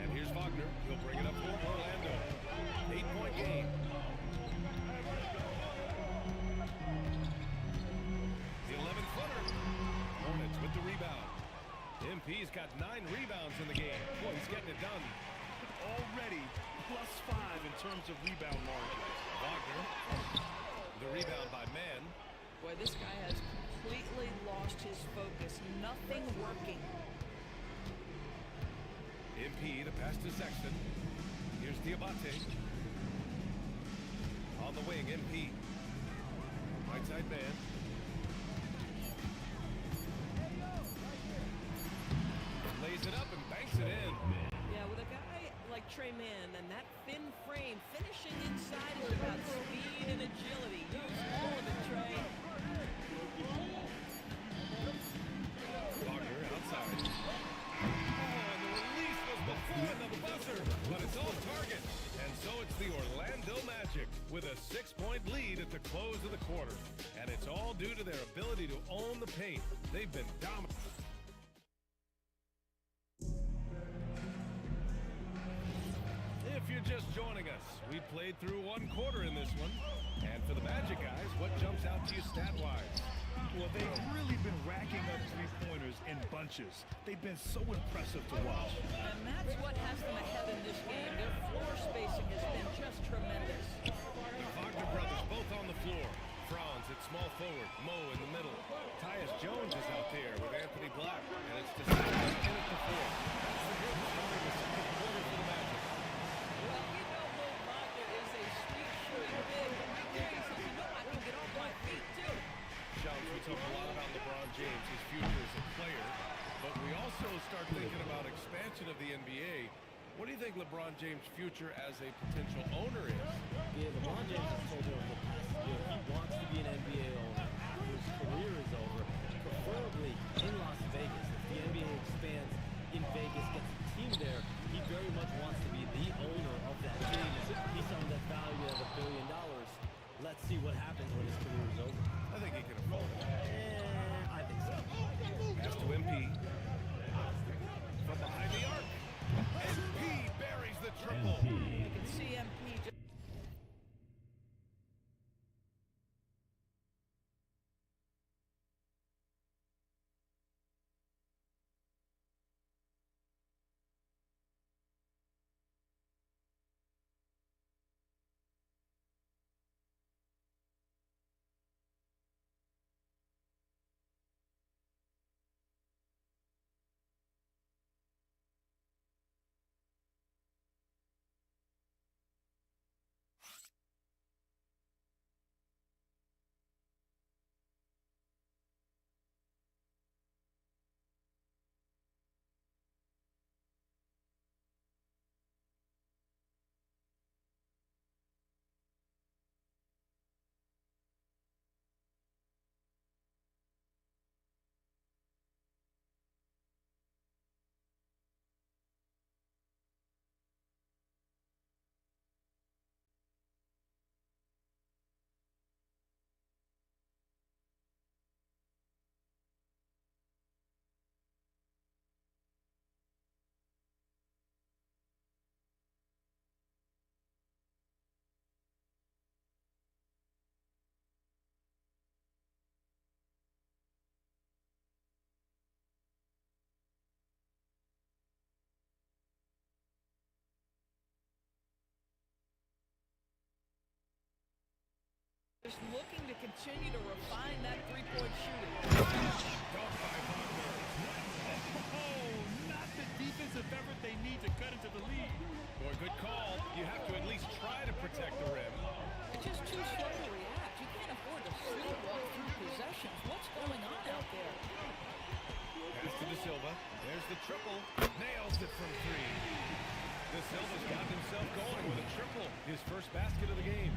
And here's Wagner. He'll bring it up for Orlando. 8-point game. The 11-footer. Hornets with the rebound. MP's got 9 rebounds in the game. Boy, he's getting it done. Already +5 in terms of rebound margin. Wagner. The rebound by Mann. Boy, this guy has completely lost his focus. Nothing working. MP, the pass to Sexton. Here's Diabate. On the wing, MP. Right side man. Lays it up and banks it in. Yeah, with a guy like Trey Mann and that thin frame, finishing inside is about speed and agility. Use all of it, Trey. Wagner outside. Oh, and the release was before the buzzer, but it's all target. And so it's the Orlando Magic with a 6-point lead at the close of the quarter. And it's all due to their ability to own the paint. They've been dominant. If you're just joining us, we played through 1 quarter in this one. And for the Magic guys, what jumps out to you stat-wise? Well, they've really been racking up three-pointers in bunches. They've been so impressive to watch. And that's what has them ahead in this game. Their floor spacing has been just tremendous. The Wagner brothers both on the floor. Franz at small forward, Mo in the middle. Tyus Jones is out there with Anthony Black, and it's decided in at the 4. That's the good starting the second quarter for the Magic. Well, you know Mo Wagner is a sweet shooting big, but right there he says, you know I can get off my feet too. Shouts, we talk a lot about LeBron James, his future as a player, but we also start thinking about expansion of the NBA. What do you think LeBron James' future as a potential owner is? Yeah, LeBron James has told me over the past year he wants to be an NBA owner after his career is over, preferably in Las Vegas. If the NBA expands in Vegas, gets a team there, he very much wants to be the owner of that team. He's someone that's valued at $1 billion. Let's see what happens when his career is over. I think he can afford it. I think so. Pass to MP. From behind the arc. MP buries the triple. You can see MP just just looking to continue to refine that three-point shooting. Oh, not the defensive effort they need to cut into the lead. Boy, good call. You have to at least try to protect the rim. It's just too slow to react. You can't afford to sleepwalk through possessions. What's going on out there? Pass to De Silva. There's the triple. Nails it from three. De Silva's got himself going with a triple. His first basket of the game.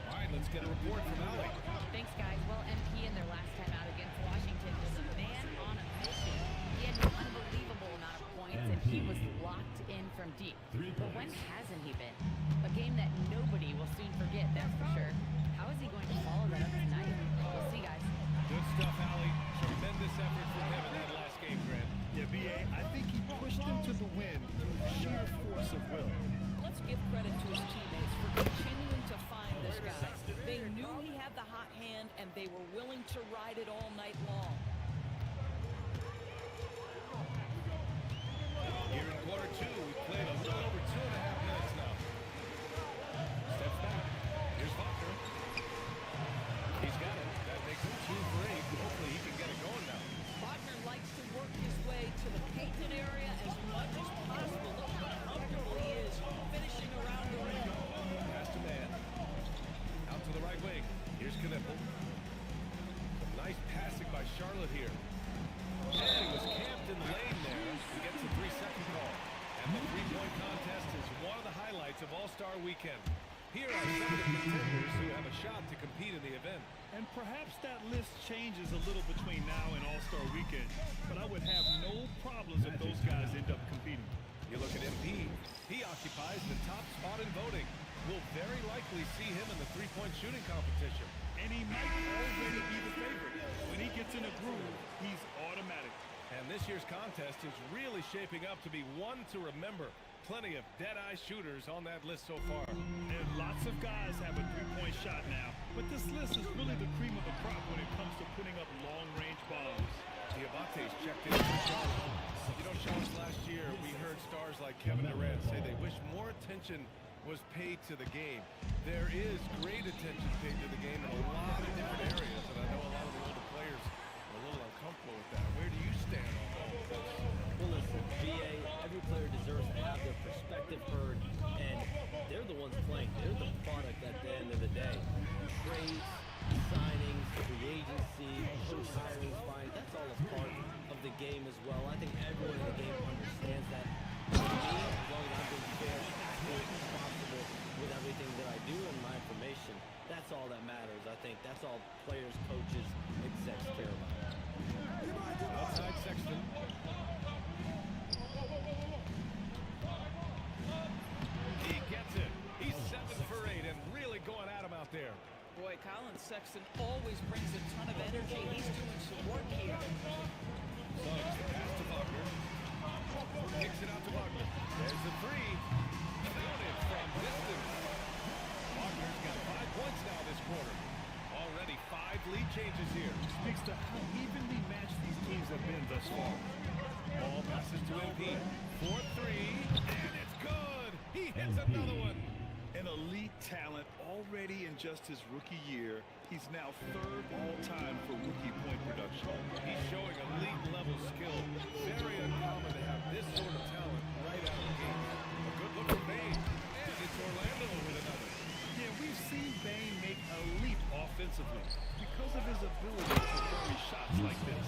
All right, let's get a report from Allie. Thanks, guys. Well, MP in their last time out against Washington was a man on a mission. He had an unbelievable amount of points, and he was locked in from deep. But when hasn't he been? A game that nobody will soon forget, that's for sure. How is he going to follow that up tonight? We'll see, guys. Good stuff, Allie. Tremendous effort from him in that last game, Grant. Yeah, B.A., I think he pushed them to the win through sheer force of will. Let's give credit to his teammates for continuing to find this guy. They knew he had the hot hand, and they were willing to ride it all night long. Here in quarter two, we've played a little over 2.5 minutes now. Steps back. Here's Wagner. He's got it. That makes it 2 for 8. Hopefully he can get it going now. Wagner likes to work his way to the painted area as much as possible. Look how comfortable he is finishing around the rim. Pass to man. Out to the right wing. Here's Knippel. Some nice passing by Charlotte here. And he was camped in the lane there. He gets a 3-second call. And the three-point contest is one of the highlights of All-Star Weekend. Here are some of the contenders who have a shot to compete in the event. And perhaps that list changes a little between now and All-Star Weekend, but I would have no problems if those guys end up competing. You look at MP. He occupies the top spot in voting. We'll very likely see him in the three-point shooting competition. And he might already be the favorite. When he gets in a groove, he's automatic. And this year's contest is really shaping up to be one to remember. Plenty of dead-eye shooters on that list so far. And lots of guys have a three-point shot now, but this list is really the cream of the crop when it comes to putting up long-range bombs. Diabate's checked in for Charlotte. You know, Charlotte, last year we heard stars like Kevin Durant say they wish more attention was paid to the game. There is great attention paid to the game in a lot of different areas, and I know a lot of the older players are a little uncomfortable with that. Where do you stand on all of this? Well, listen, BA, every player deserves to have their perspective heard, and they're the ones playing. They're the product at the end of the day. Trades, signings, free agency, coach hiring, fine, that's all a part of the game as well. I think everyone in the game understands that. For me, as long as I'm being fair, accurate, responsible with everything that I do and my information, that's all that matters. I think that's all players, coaches, execs care about. Outside Sexton. He gets it. He's 7 for 8 and really going at him out there. Boy, Colin Sexton always brings a ton of energy. He's doing some work here. Suggs, the pass to Wagner. Kicks it out to Wagner. There's the three. Counted from distance. Wagner's got 5 points now this quarter. Already 5 lead changes here. Speaks to how evenly matched these teams have been thus far. Ball passes to MP. 4-3, and it's good. He hits another one. An elite talent already in just his rookie year. He's now 3rd all-time for rookie point production. He's showing elite level skill. Very uncommon to have this sort of talent right out of the gate. A good look from Bain. And it's Orlando with another. Yeah, we've seen Bain make a leap offensively because of his ability to bury shots like this.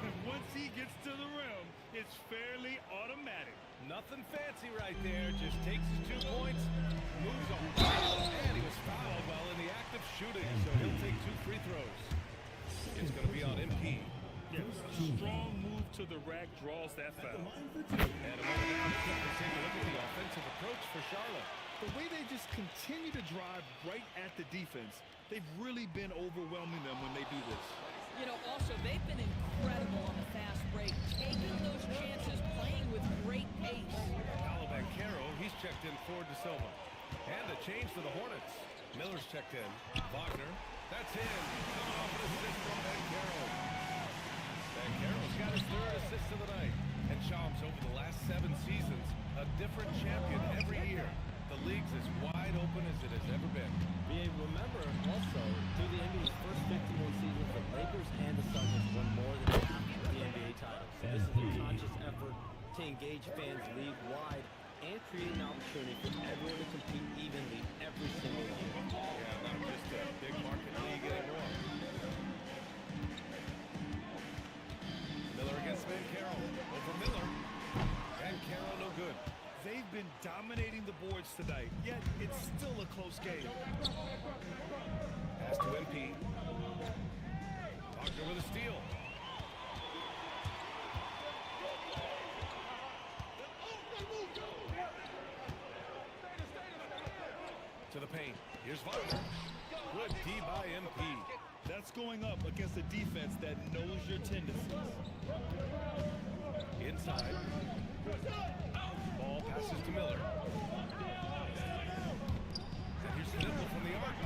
And once he gets to the rim, it's fairly automatic. Nothing fancy right there. Just takes his 2 points, moves on. And he was fouled while in the act of shooting, so he'll take 2 free throws. It's going to be on MP. Yes, a strong move to the rack draws that foul. And a moment now, let's take a look at the offensive approach for Charlotte. The way they just continue to drive right at the defense, they've really been overwhelming them when they do this. You know, also, they've been incredible on the fast break, taking those chances, playing with great pace. Paolo Banchero, he's checked in for De Silva. And a change for the Hornets. Miller's checked in. Wagner, that's in. Coming off an assist from Banchero. Banchero's got his 3rd assist of the night. And Shams, over the last 7 seasons, a different champion every year. The league's as wide open as it has ever been. Remember, also, through the NBA's first 51 seasons, the Lakers and the Celtics won more than half of the NBA titles. So this is a conscious effort to engage fans league-wide and create an opportunity for everyone to compete evenly every single year. Yeah, not just a big market league anymore. Miller against Mancaro. Over Miller. Mancaro no good. They've been dominating the boards tonight, yet it's still a close game. Pass to MP. Wagner with a steal. To the paint. Here's Wagner. Good D by MP. That's going up against a defense that knows your tendencies. Inside. Ball passes to Miller. And here's Nibble from the arc.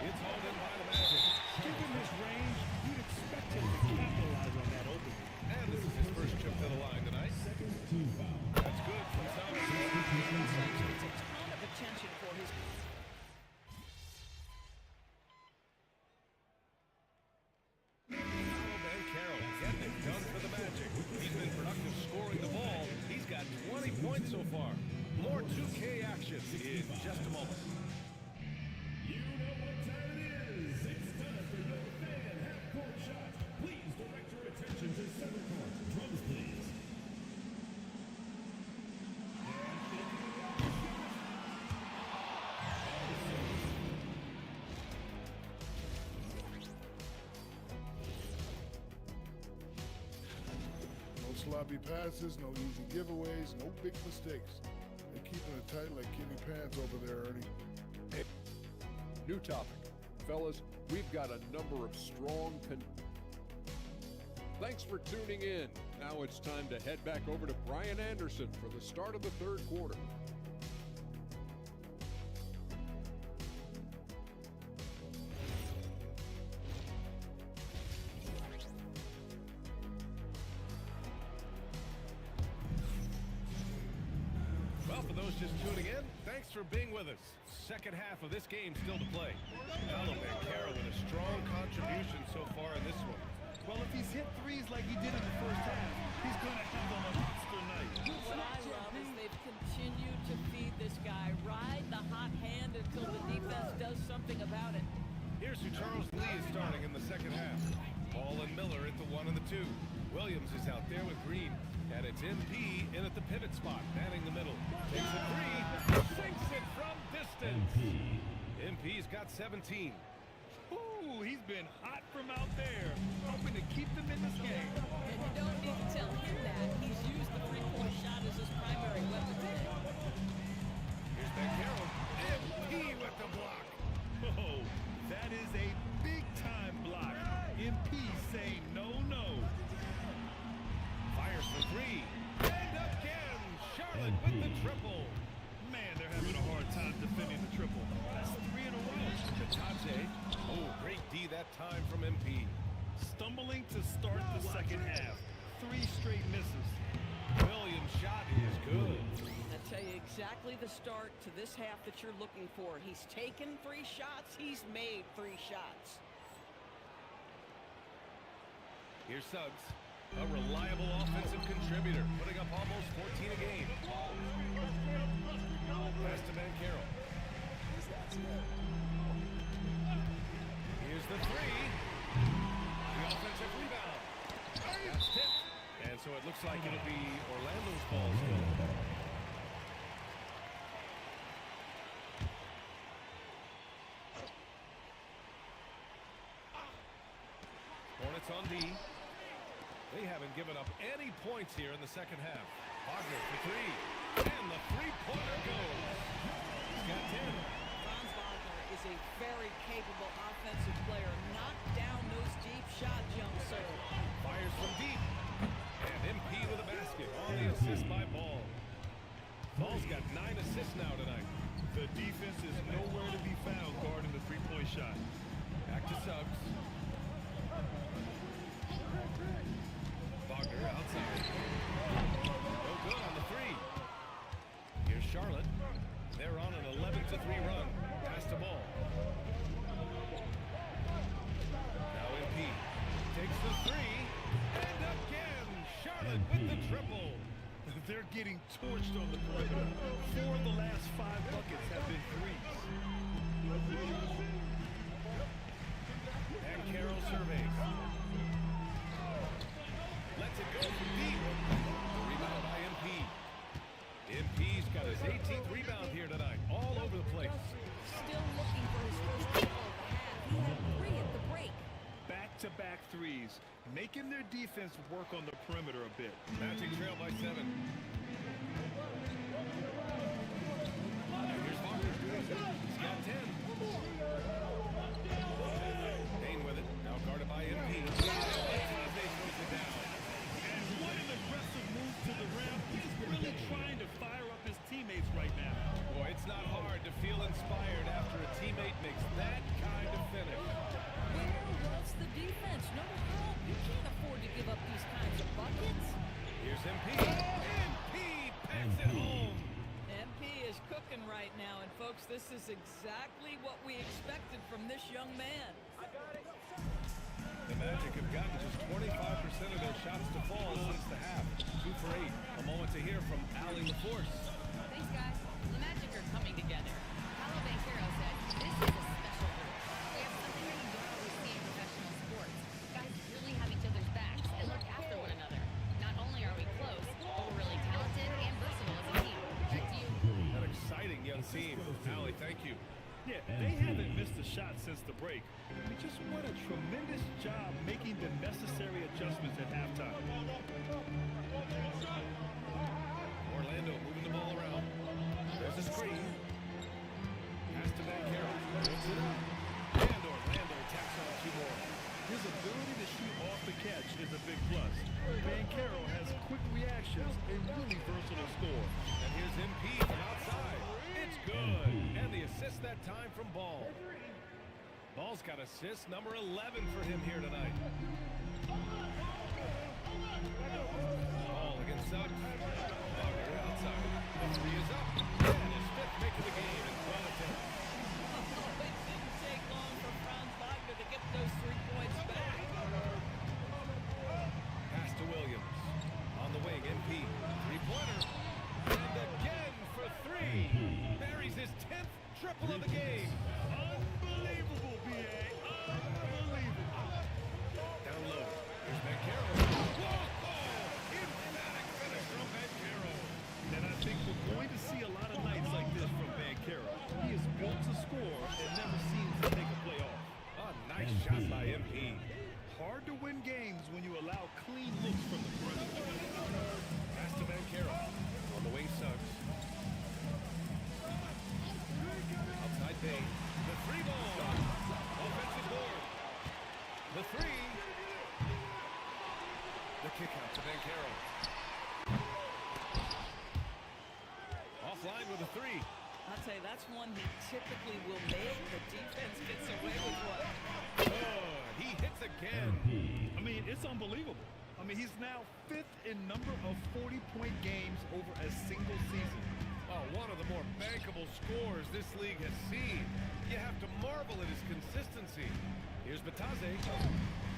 It's hauled in by the Magic. Given his range, you'd expect him to capitalize on that opening. And this is his first trip to the line tonight. That's good from Suggs. It's a ton of attention for his... Mancaro getting it done for the Magic. He's been productive scoring the ball. He's got 20 points so far. More 2K action in just a moment. You know what time it is. It's time for your fan half-court shots. Please direct your attention to center court. Drums, please. No sloppy passes, no easy giveaways, no big mistakes. They're keeping it tight like Kenny Pants over there, Ernie. Hey, new topic. Fellas, we've got a number of strong Thanks for tuning in. Now it's time to head back over to Brian Anderson for the start of the third quarter. Well, for those just tuning in, thanks for being with us. Second half of this game still to play. Paolo Mancaro with a strong contribution so far in this one. Well, if he's hit threes like he did in the first half, he's going to have a monster night. What I love is they've continued to feed this guy. Ride the hot hand until the defense does something about it. Here's who Charles Lee is starting in the second half. Ball and Miller at the 1 and the 2. Williams is out there with Green. And it's MP in at the pivot spot, manning the middle. Takes a three, sinks it from distance. MP's got 17. Ooh, he's been hot from out there, hoping to keep them in this game. And you don't need to tell him that. He's used the three-point shot as his primary weapon today. Here's Mancaro. MP with the block. Oh, that is a big-time block. MP saying no. Fires for three. And again, Charlotte with the triple. Man, they're having a hard time defending the triple. That's 3 in a row. Katate. Oh, great D that time from MP. Stumbling to start the second half. 3 straight misses. Williams' shot is good. I'll tell you exactly the start to this half that you're looking for. He's taken 3 shots. He's made 3 shots. Here's Suggs. A reliable offensive contributor, putting up almost 14 a game. Pass to Mancaro. Here's the 3. The offensive rebound. That's tipped. And so it looks like it'll be Orlando's ball still. Hornets on D. They haven't given up any points here in the second half. Wagner for 3. And the three-pointer goes. He's got 10. Franz Wagner is a very capable offensive player. Knock down those deep shot jumps, sir. Fires from deep. And MP with a basket on the assist by Ball. Ball's got 9 assists now tonight. The defense is nowhere to be found guarding the three-point shot. Back to Suggs. Wagner outside. No good on the 3. Here's Charlotte. They're on with the triple. They're getting torched on the perimeter. 4 of the last 5 buckets have been threes. And Carroll surveys. Lets it go from deep. The rebound by MP. MP's got his 18th rebound here tonight, all over the place. Still looking for his first triple of the half. He had 3 at the break. Back-to-back threes, making their defense work on the perimeter a bit. Magic trail by 7. Here's Walker. He's got 10. Payne with it. Now guarded by MP. They throws it down. And what an aggressive move to the rim. He's really trying to fire up his teammates right now. Boy, it's not hard to feel inspired after a teammate makes that kind of finish. Where was the defense? No help. You can't afford to give up these kinds of buckets. Here's MP. MP pats it home. MP is cooking right now, and folks, this is exactly what we expected from this young man. The Magic have gotten just 25% of their shots to fall since the half. 2 for 8. A moment to hear from Allie LaForce. Thanks, guys. The Magic are coming together. Paolo Banchero said, this is a special group. We have something that you don't always see in professional sports. Guys really have each other's backs and look after one another. Not only are we close, but we're really talented and versatile as a team. Back to you. An exciting young team. Allie, thank you. Yeah, they haven't missed a shot since the break. They just won a tremendous job making the necessary adjustments at halftime. Orlando moving the ball around. There's a screen. Pass to Banchero. Puts it up. And Orlando tacks on 2 more. His ability to shoot off the catch is a big plus. Banchero has quick reactions and really versatile score. And here's MP from outside. It's good. And the assist that time from Ball. Ball's got assist number 11 for him here tonight. Ball against Suggs. Wagner outside. The 3 is up. And his 5th make of the game in 12 attempts. It didn't take long for Franz Wagner to get those 3 points back. Pass to Williams. On the wing, MP. 3-pointer. And again for 3. Buries his 10th triple of the game. Unbelievable, B.A. Unbelievable. Down low. Here's Banchero. Whoa! Emphatic finish from Banchero. And I think we're going to see a lot of nights like this from Banchero. He is built to score and never seems to take a play off. A nice shot by MP. Hard to win games when you allow clean looks from the perimeter. Pass to Banchero. On the wing, Suggs. Outside Bay. The 3-ball. Offensive board. The 3. The kick out to Banchero. Offline with a 3. I'll tell you, that's one he typically will make. The defense gets away with one. Oh, he hits again. I mean, it's unbelievable. I mean, he's now 5th in number of 40-point games over a single season. Oh, one of the more bankable scores this league has seen. You have to marvel at his consistency. Here's Batase.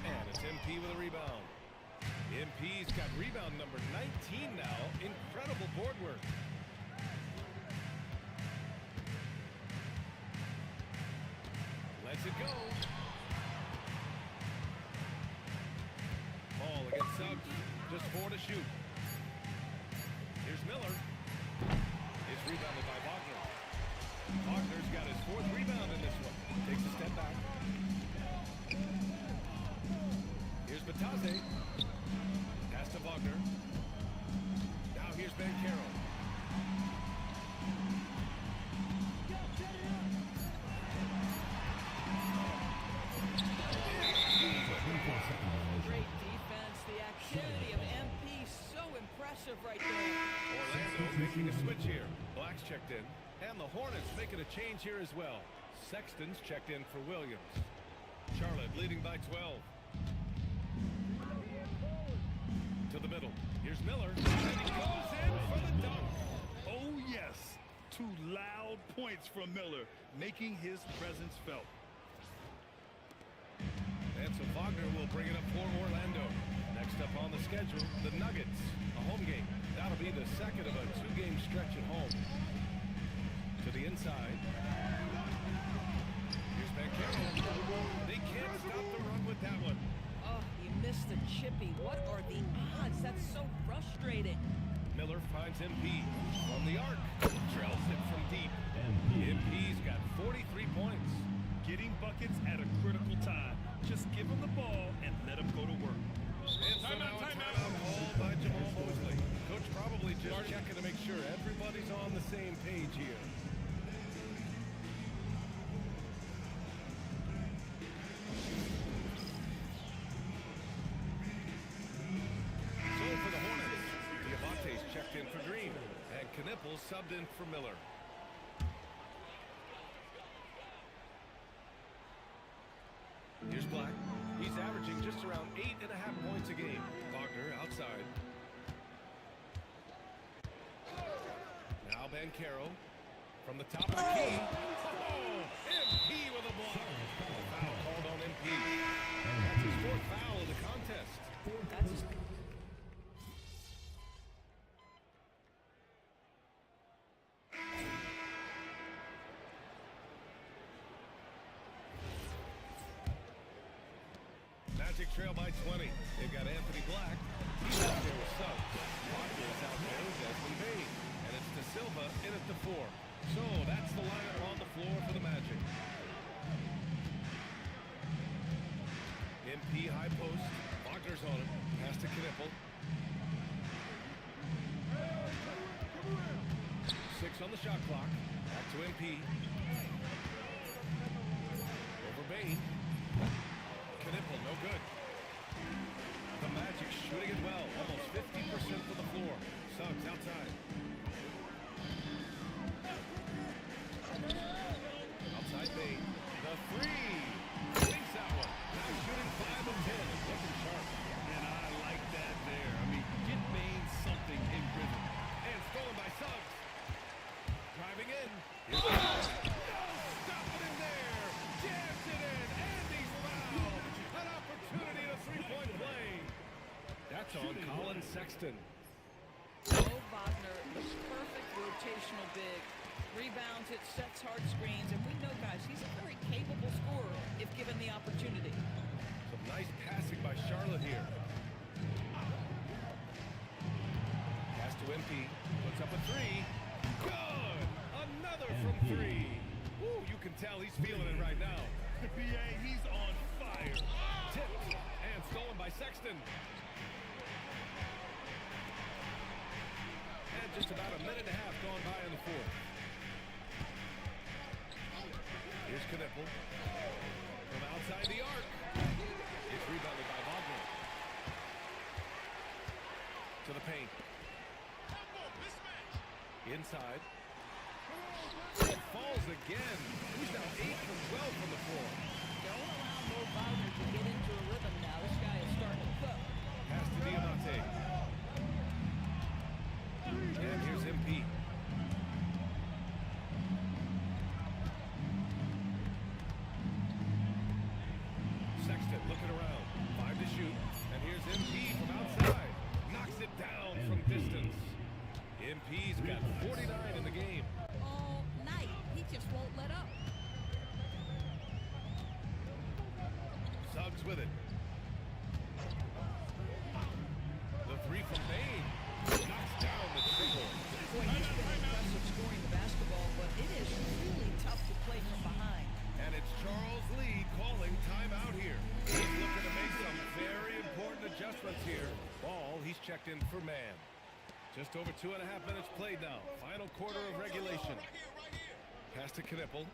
And it's MP with a rebound. MP's got rebound number 19 now. Incredible board work. Lets it go. Ball against Suggs. Just 4 to shoot. Here's Miller. It's rebounded by Wagner. Wagner's got his 4th rebound in this one. Takes a step back. Here's Batase. Pass to Wagner. Now here's Banchero. Great defense. The activity of MP so impressive right there. Orlando making a switch here. Black's checked in. And the Hornets making a change here as well. Sexton's checked in for Williams. Charlotte leading by 12. To the middle. Here's Miller. And he goes in for the dunk. Oh, yes. 2 loud points from Miller, making his presence felt. And so Wagner will bring it up for Orlando. Next up on the schedule, the Nuggets, a home game. That'll be the second of a two-game stretch at home. To the inside. Here's Bankero. They can't stop the run with that one. Oh, you missed the chippy. What are the odds? That's so frustrating. Miller finds MP from the arc. Drills it from deep. MP's got 43 points. Getting buckets at a critical time. Just give him the ball and let him go to work. And so now a timeout called by Jamal Mosley. Coach probably just checking to make sure everybody's on the same page here. So for the Hornets, Diamante's checked in for Green, and Knippel subbed in for Miller. Here's Black. He's averaging just around 8.5 points a game. Wagner outside. Now Bankero from the top of the key. Oh, MP with a block. Foul called on MP. That's his fourth foul of the contest. That's Magic trail by 20. They've got Anthony Black. He's out there with Suggs. Wagner is out there with Desmond Bain. And it's De Silva in at the 4. So that's the lineup on the floor for the Magic. MP high post. Wagner's on him. Pass to Knippel. 6 on the shot clock. Back to MP. Over Bain. Knippel, no good. The Magic shooting it well. Almost 50% for the floor. Suggs outside. Outside Bain. The 3. Takes that one. Now shooting 5 of 10. Looking sharp. And I like that there. I mean, get Bain something in rhythm. And stolen by Suggs. Driving in. Stop it in there. Jams it in. And he's fouled. An opportunity at a three-point play. That's on Colin Sexton. Mo Wagner, the perfect rotational big. Rebounds it, sets hard screens, and we know, guys, he's a very capable scorer if given the opportunity. Some nice passing by Charlotte here. Pass to MP. Puts up a 3. Good! Another from 3. Woo, you can tell he's feeling it right now. BA, he's on fire. Tipped and stolen by Sexton. And just about a minute and a half gone by in the fourth. Here's Knippel from outside the arc. It's rebounded by Wagner. To the paint. Inside. It falls again. He's now 8 from 12 from the floor. Don't allow Mo Wagner to get into a rhythm now. This guy is starting to cook. Pass to Diamante. And here's MP. Sexton looking around. 5 to shoot. And here's MP from outside. Knocks it down from distance. MP's got 49 in the game. All night. He just won't let up. Suggs with it. The 3 from Bain. Knocks down the triple. Boy, he's been impressive scoring the basketball, but it is really tough to play from behind. And it's Charles Lee calling timeout here. He's looking to make some very important adjustments here. Ball, he's checked in for man. Just over 2.5 minutes played now. Final quarter of regulation. Pass to Knippel.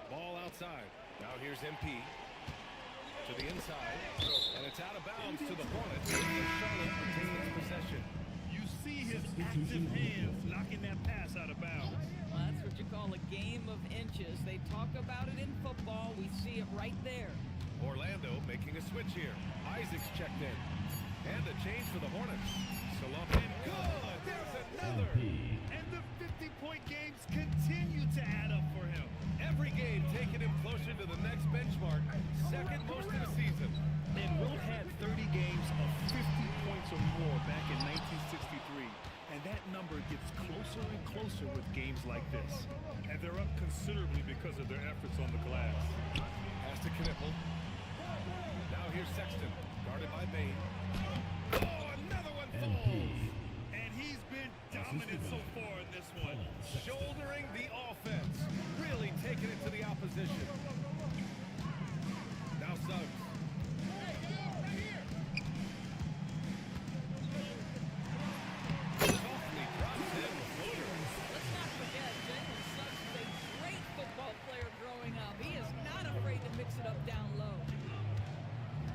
Ball outside. Now here's MP. To the inside. And it's out of bounds to the Hornets. Charlotte retains possession. You see his active hands knocking that pass out of bounds. Well, that's what you call a game of inches. They talk about it in football. We see it right there. Orlando making a switch here. Isaac's checked in. And a change for the Hornets. Salum in. Good! There's another! And the 50-point games continue to add up for him. Every game taking him closer to the next benchmark, second most of the season. And Wilt had 30 games of 50 points or more back in 1963. And that number gets closer and closer with games like this. And they're up considerably because of their efforts on the glass. Pass to Knipple. Now here's Sexton, guarded by Bain. Oh, another one falls. And he's been dominant so far in this one. Shouldering the offense. Really taking it to the opposition. Now Suggs. Softly drops in the floater. Let's not forget, Jalen Suggs is a great football player growing up. He is not afraid to mix it up down low.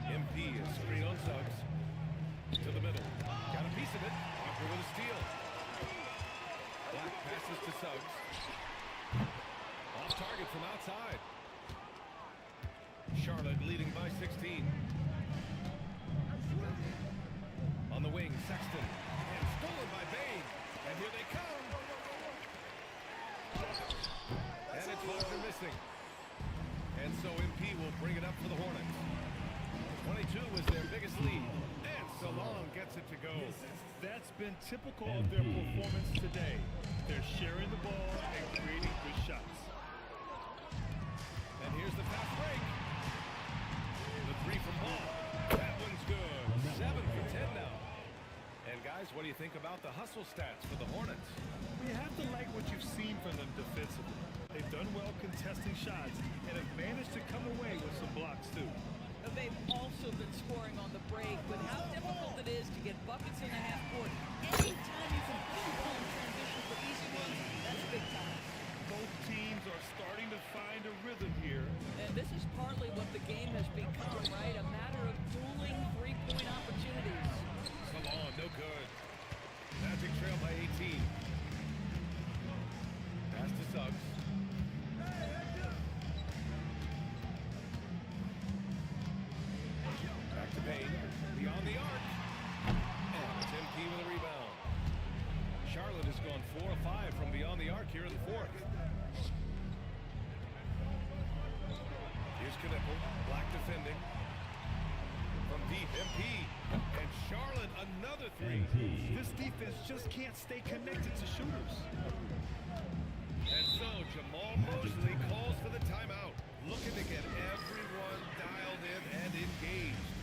MP is screen on Suggs. To the middle. Got a piece of it. Walker with a steal. Black passes to Suggs. Off target from outside. Charlotte leading by 16. On the wing, Sexton. And stolen by Bain. And here they come. And it's Walker missing. And so MP will bring it up for the Hornets. 22 was their biggest lead. And Salon gets it to go. That's been typical of their performance today. They're sharing the ball and creating good shots. And here's the fast break. The three from Paul. That one's good. 7 for 10 now. And guys, what do you think about the hustle stats for the Hornets? You have to like what you've seen from them defensively. They've done well contesting shots and have managed to come away with some blocks too. They've also been scoring on the break, but how difficult it is to get buckets in the half court. Anytime you can put the ball in transition for easy ones, that's big time. Both teams are starting to find a rhythm here. And this is partly what the game has become, right? A matter of dueling three-point opportunities. Salon, no good. Magic trail by 18. Pass to Suggs. Back to Bain. Beyond the arc. And it's MP with a rebound. Charlotte has gone 4 of 5 from beyond the arc here in the fourth. Here's Knipple. Black defending. From deep, MP. And Charlotte, another three. This defense just can't stay connected to shooters. And so Jamal Mosley calls for the timeout. Looking to get everyone dialed in and engaged.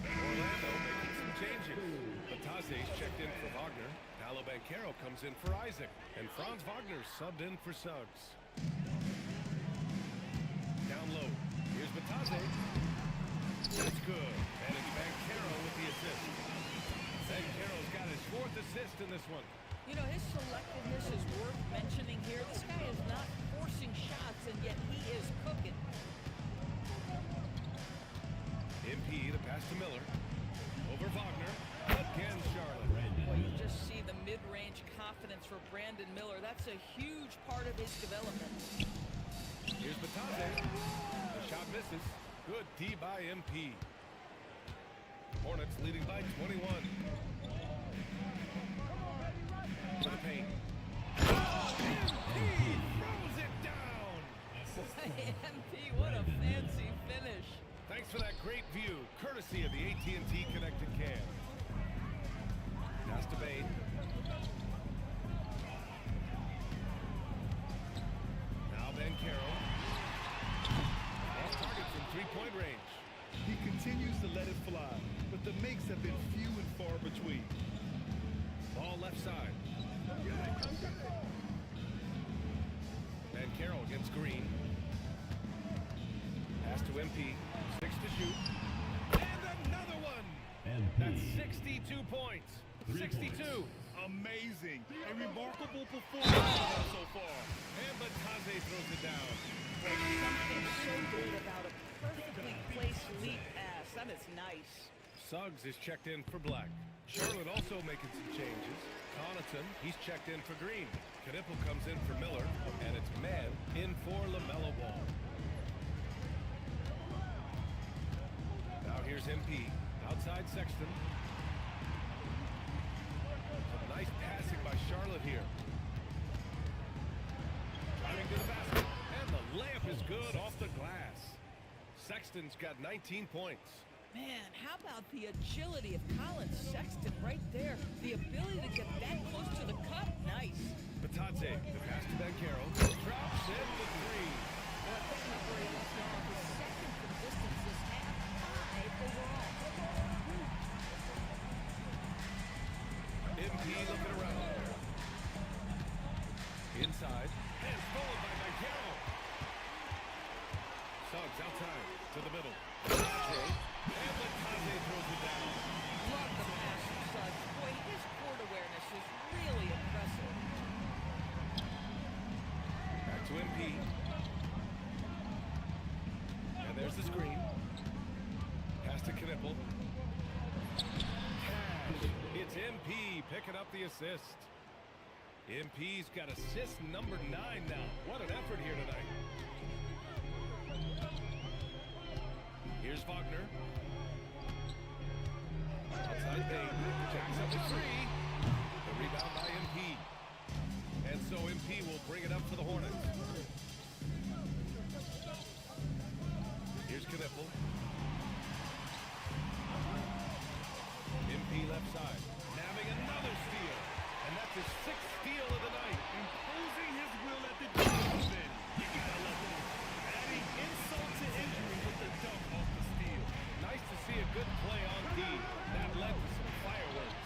Orlando making some changes. Bataze's checked in for Wagner. Paolo Banchero comes in for Isaac. And Franz Wagner subbed in for Suggs. Down low. Here's Bataze. That's good. And it's Banchero with the assist. Banchero's got his 4th assist in this one. You know, his selectiveness is worth mentioning here. This guy is not forcing shots, and yet he is cooking. MP, the pass to Miller. Over Wagner. Again, Charlotte. Well, you just see the mid-range confidence for Brandon Miller. That's a huge part of his development. Here's Bataze. The shot misses. Good D by MP. Hornets leading by 21. To the paint. Oh, MP throws it down. MP, what a fancy finish. Thanks for that great view, courtesy of the AT&T connected cam. Pass to Bain. Now Banchero. Off target from three-point range. He continues to let it fly, but the makes have been few and far between. Ball left side. Banchero against Green. Pass to MP. 6 to shoot. And another one! That's 62 points. 62. Amazing. A remarkable performance so far. And Bataze throws it down. There's something so good about a perfectly placed leap pass. That is nice. Suggs is checked in for Black. Charlotte also making some changes. Connaughton, he's checked in for Green. Knipple comes in for Miller. And it's Mann in for LaMelo Ball. Now here's MP. Outside Sexton. here. Driving to the basket, and the layup is good off the glass. Sexton's got 19 points. Man, how about the agility of Colin Sexton right there? The ability to get that close to the cup, nice. Batadze, the pass to Bancaro, drops in the three. Well, picking up where he left off, his second from distance this half, 5 overall. MP looking around. Inside, and stolen by Bancaro. Suggs outside, to the middle. Batadze, and Batadze throws it down. Love the pass from Suggs. Boy, his court awareness is really impressive. Back to MP. And there's the screen. Pass to Knipple. Cash. It's MP picking up the assist. MP's got assist number 9 now. What an effort here tonight. Here's Wagner. Outside Payne. Jacks up the 3. The rebound by MP. And so MP will bring it up for the Hornets. Here's Knipple. MP left side. Nabbing another steal. And that's his 6th steal of the night. Imposing his will at the defense end. You gotta love him. Adding insult to injury with the dunk off the steal. Nice to see a good play on D. That led to some fireworks.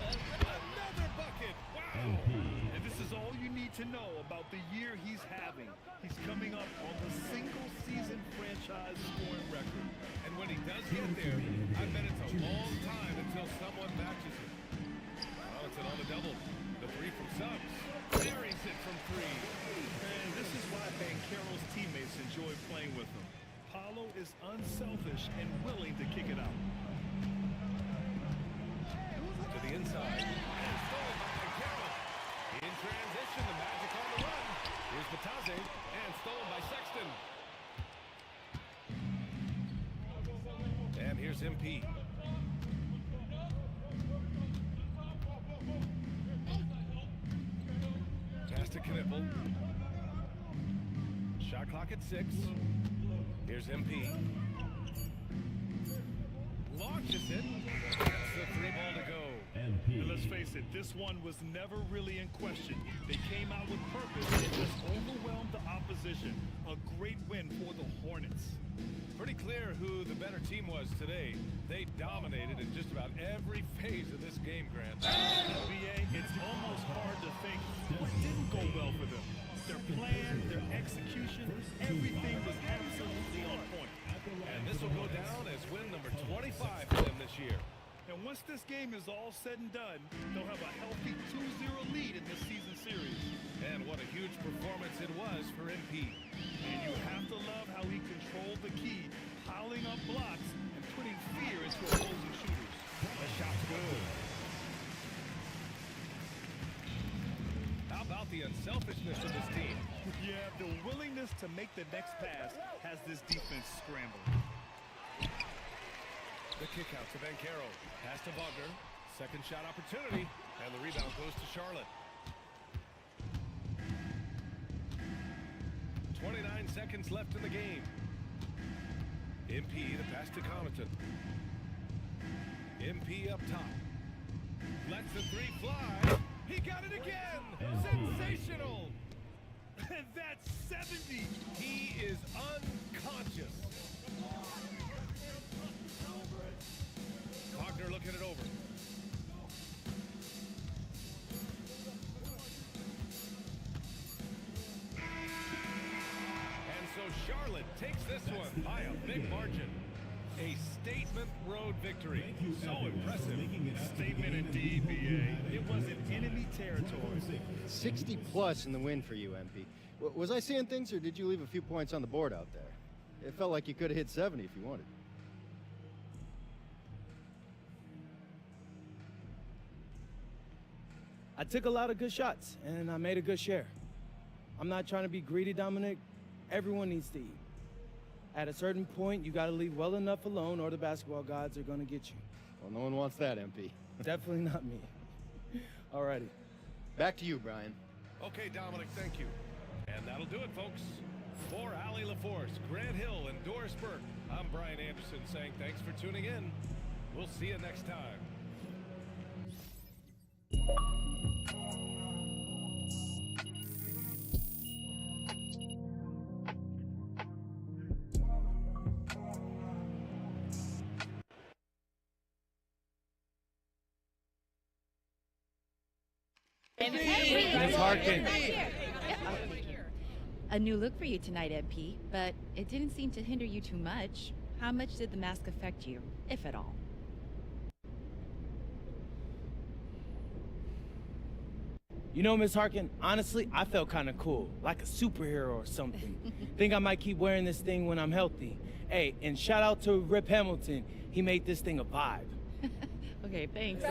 Another bucket. Wow. And this is all you need to know about the year he's having. He's coming up on the single-season franchise scoring record. And when he does get there, I bet it's a long time until someone matches him. Robinson on the double. The 3 from Suggs. Buries it from 3. And this is why Bancaro's teammates enjoy playing with him. Paulo is unselfish and willing to kick it out. To the inside. And stolen by Bancaro. In transition, the Magic on the run. Here's Batadze. And stolen by Sexton. And here's MP. Pass to Knipple. Shot clock at 6. Here's MP. Launches it. That's the 3 ball to go. And let's face it, this one was never really in question. They came out with purpose and just overwhelmed the opposition. A great win for the Hornets. Pretty clear who the better team was today. They dominated in just about every phase of this game, Grant. BA, it's almost hard to think what didn't go well for them. Their plan, their execution, everything was absolutely on point. And this will go down as win number 25 for them this year. And once this game is all said and done, they'll have a healthy 2-0 lead in this season series. And what a huge performance it was for MP. And you have to love how he controlled the key, piling up blocks and putting fear into opposing shooters. The shot's good. How about the unselfishness of this team? Yeah, the willingness to make the next pass has this defense scrambling. The kick out to Bancaro. Pass to Wagner. Second shot opportunity. And the rebound goes to Charlotte. 29 seconds left in the game. MP, the pass to Connaughton. MP up top. Lets the 3 fly. He got it again. Sensational. And that's 70. He is unconscious. Wagner looking it over. And so Charlotte takes this one by a big margin. A statement road victory. So impressive. Statement indeed, BA. It was in enemy territory. 60 plus in the win for you, MP. Was I seeing things, or did you leave a few points on the board out there? It felt like you could have hit 70 if you wanted. I took a lot of good shots, and I made a good share. I'm not trying to be greedy, Dominic. Everyone needs to eat. At a certain point, you got to leave well enough alone, or the basketball gods are going to get you. Well, no one wants that, MP. Definitely not me. Alrighty. Back to you, Brian. Okay, Dominic, thank you. And that'll do it, folks. For Allie LaForce, Grant Hill, and Doris Burke, I'm Brian Anderson saying thanks for tuning in. We'll see you next time. Miss Harkin. A new look for you tonight, MP, but it didn't seem to hinder you too much. How much did the mask affect you, if at all? You know, Miss Harkin, honestly, I felt kind of cool, like a superhero or something. Think I might keep wearing this thing when I'm healthy. Hey, and shout out to Rip Hamilton. He made this thing a vibe. Okay, thanks.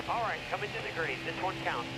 All right, coming to the green. This one counts.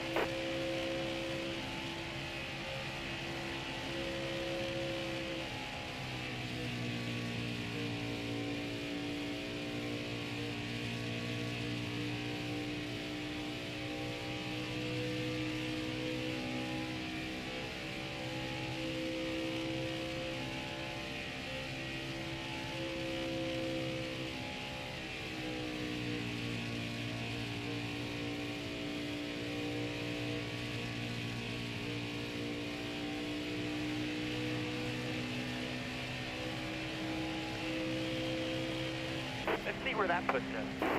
Let's see where that puts us.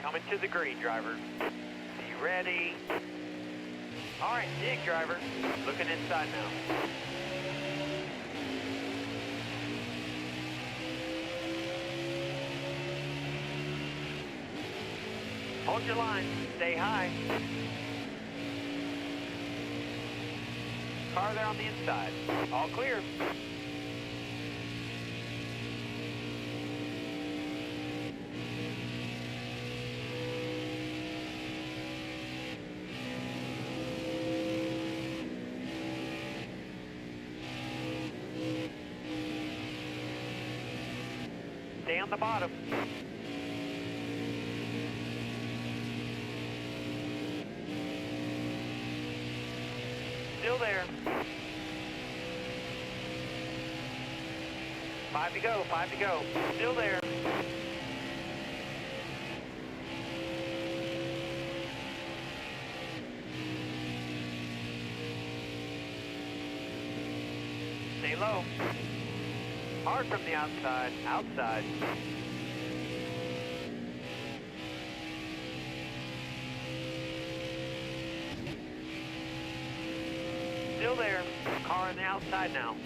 Coming to the green, driver. Be ready. All right, dig, driver. Looking inside now. Hold your line. Stay high. Car there on the inside. All clear. Stay on the bottom. Still there. 5 to go, 5 to go. Still there. Stay low. Hard from the outside, outside. Still there. Car on the outside now.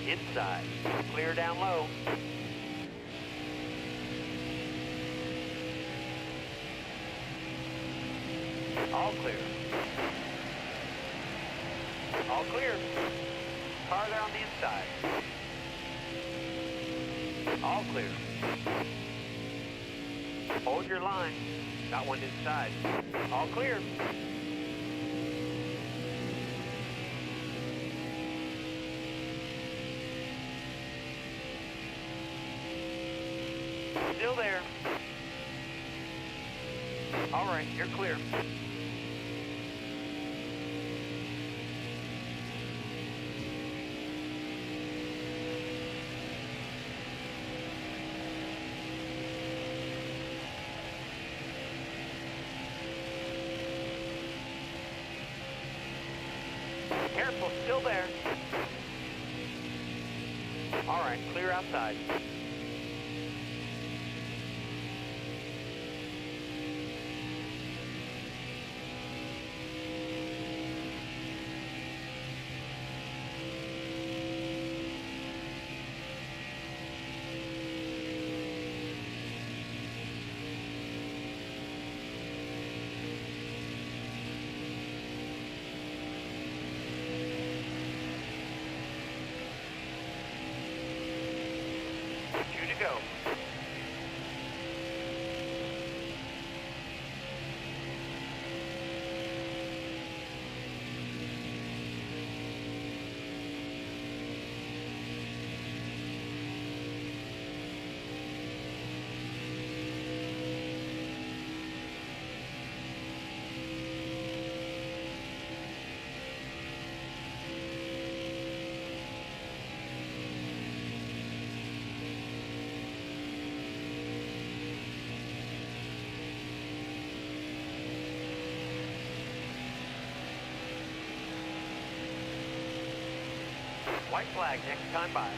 Inside. Clear down low. All clear. All clear. Car there on the inside. All clear. Hold your line. Got one inside. All clear. Still there. All right, you're clear. Careful, still there. All right, clear outside. Go. White flag, next time by.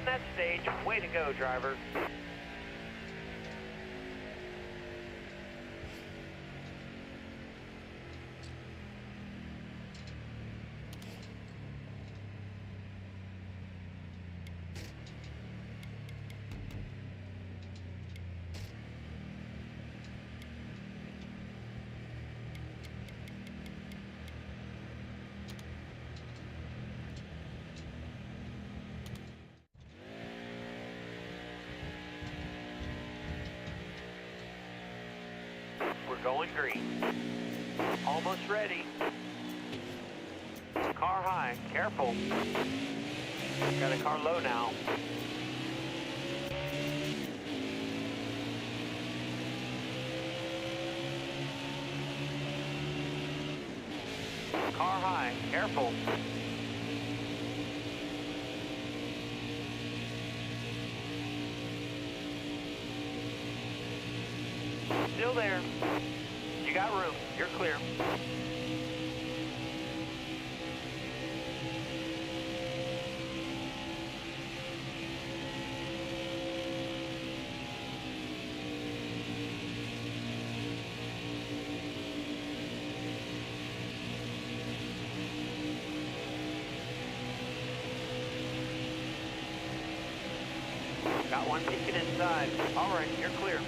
that stage. Way to go, driver. We're going green. Almost ready. Car high, careful. Got a car low now. Car high, careful. Still there. You got room. You're clear. Got one peeking inside. All right, you're clear.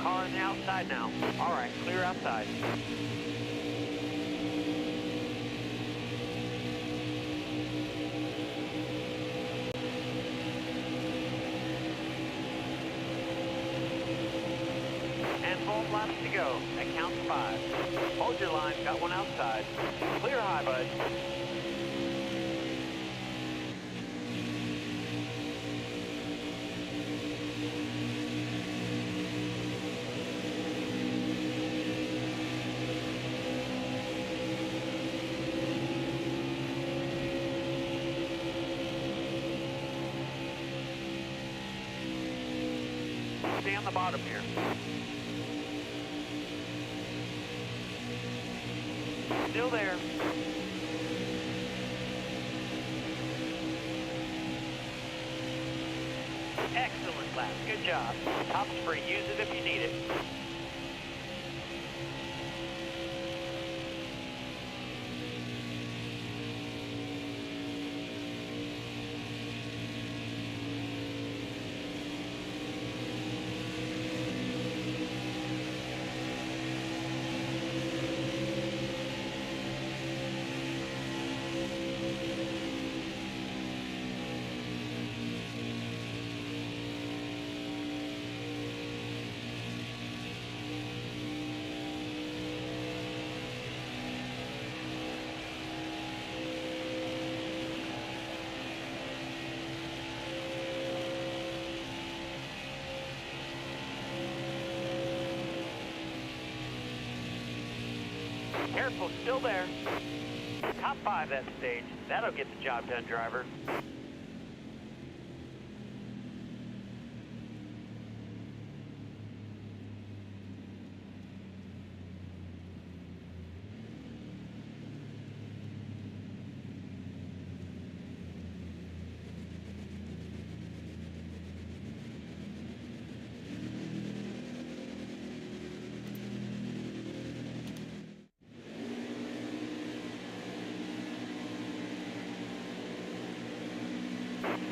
Car on the outside now. All right, clear outside. And full laps to go. That counts 5. Hold your line. Got one outside. Clear high, bud. Stay on the bottom here. Still there. Excellent lap. Good job. Top's free. Use it if you need it. Careful, still there. Top 5 that stage. That'll get the job done, driver.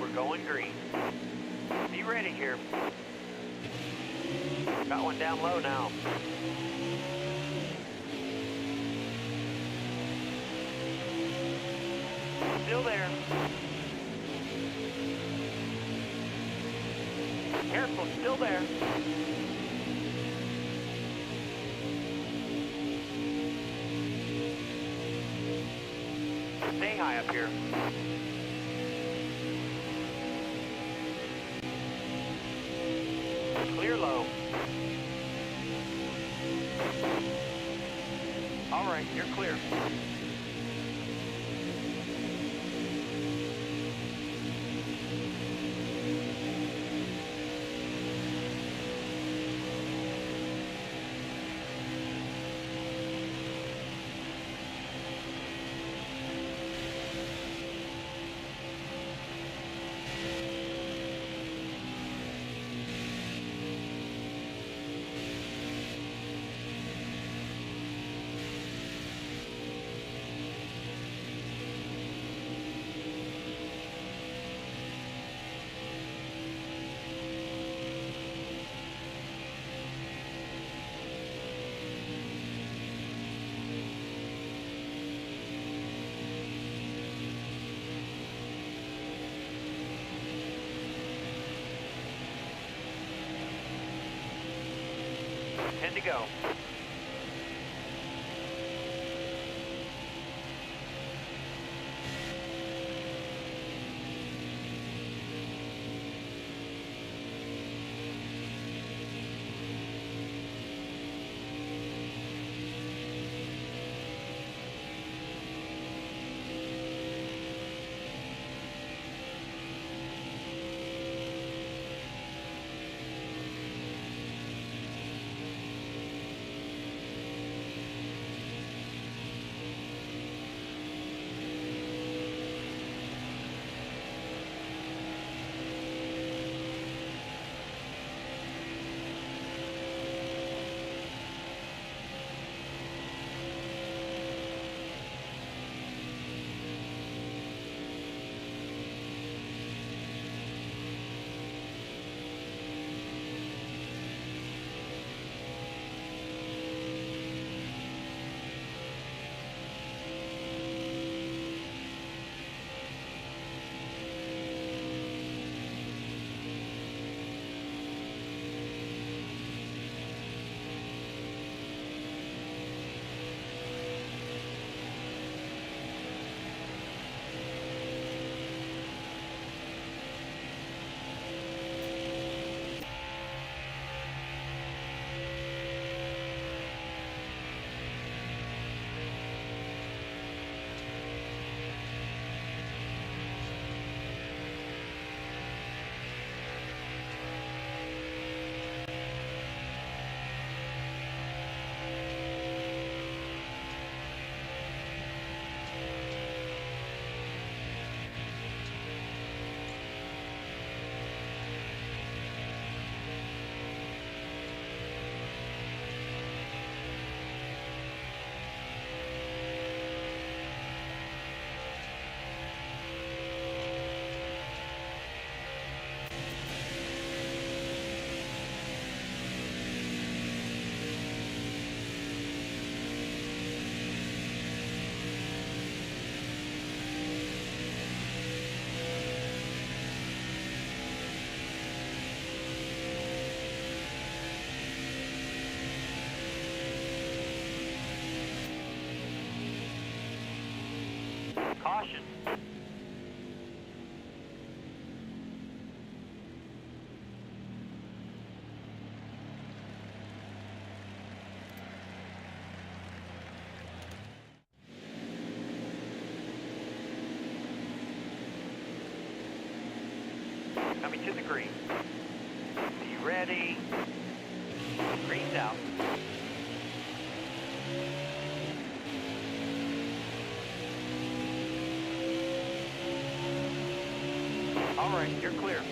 We're going green. Be ready here. Got one down low now. Still there. Careful, still there. Stay high up here. Clear low. All right, you're clear. Ten to go. Caution. Coming to the green. Be ready. Green's out. All right, you're clear.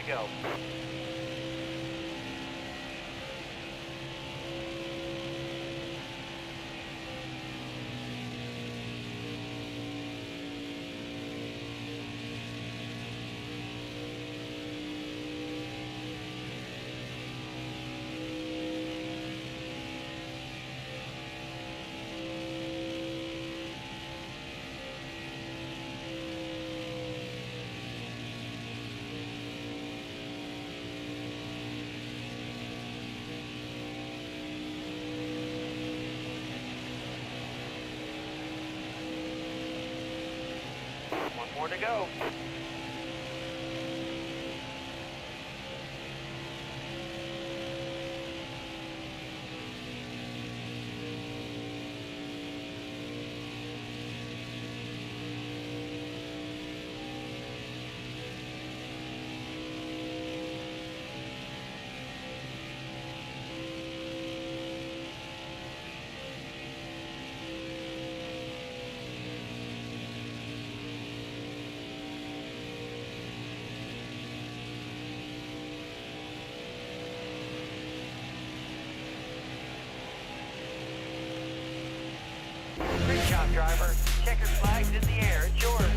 to go. One more to go. Great job, driver. Checkered flag's in the air. It's yours.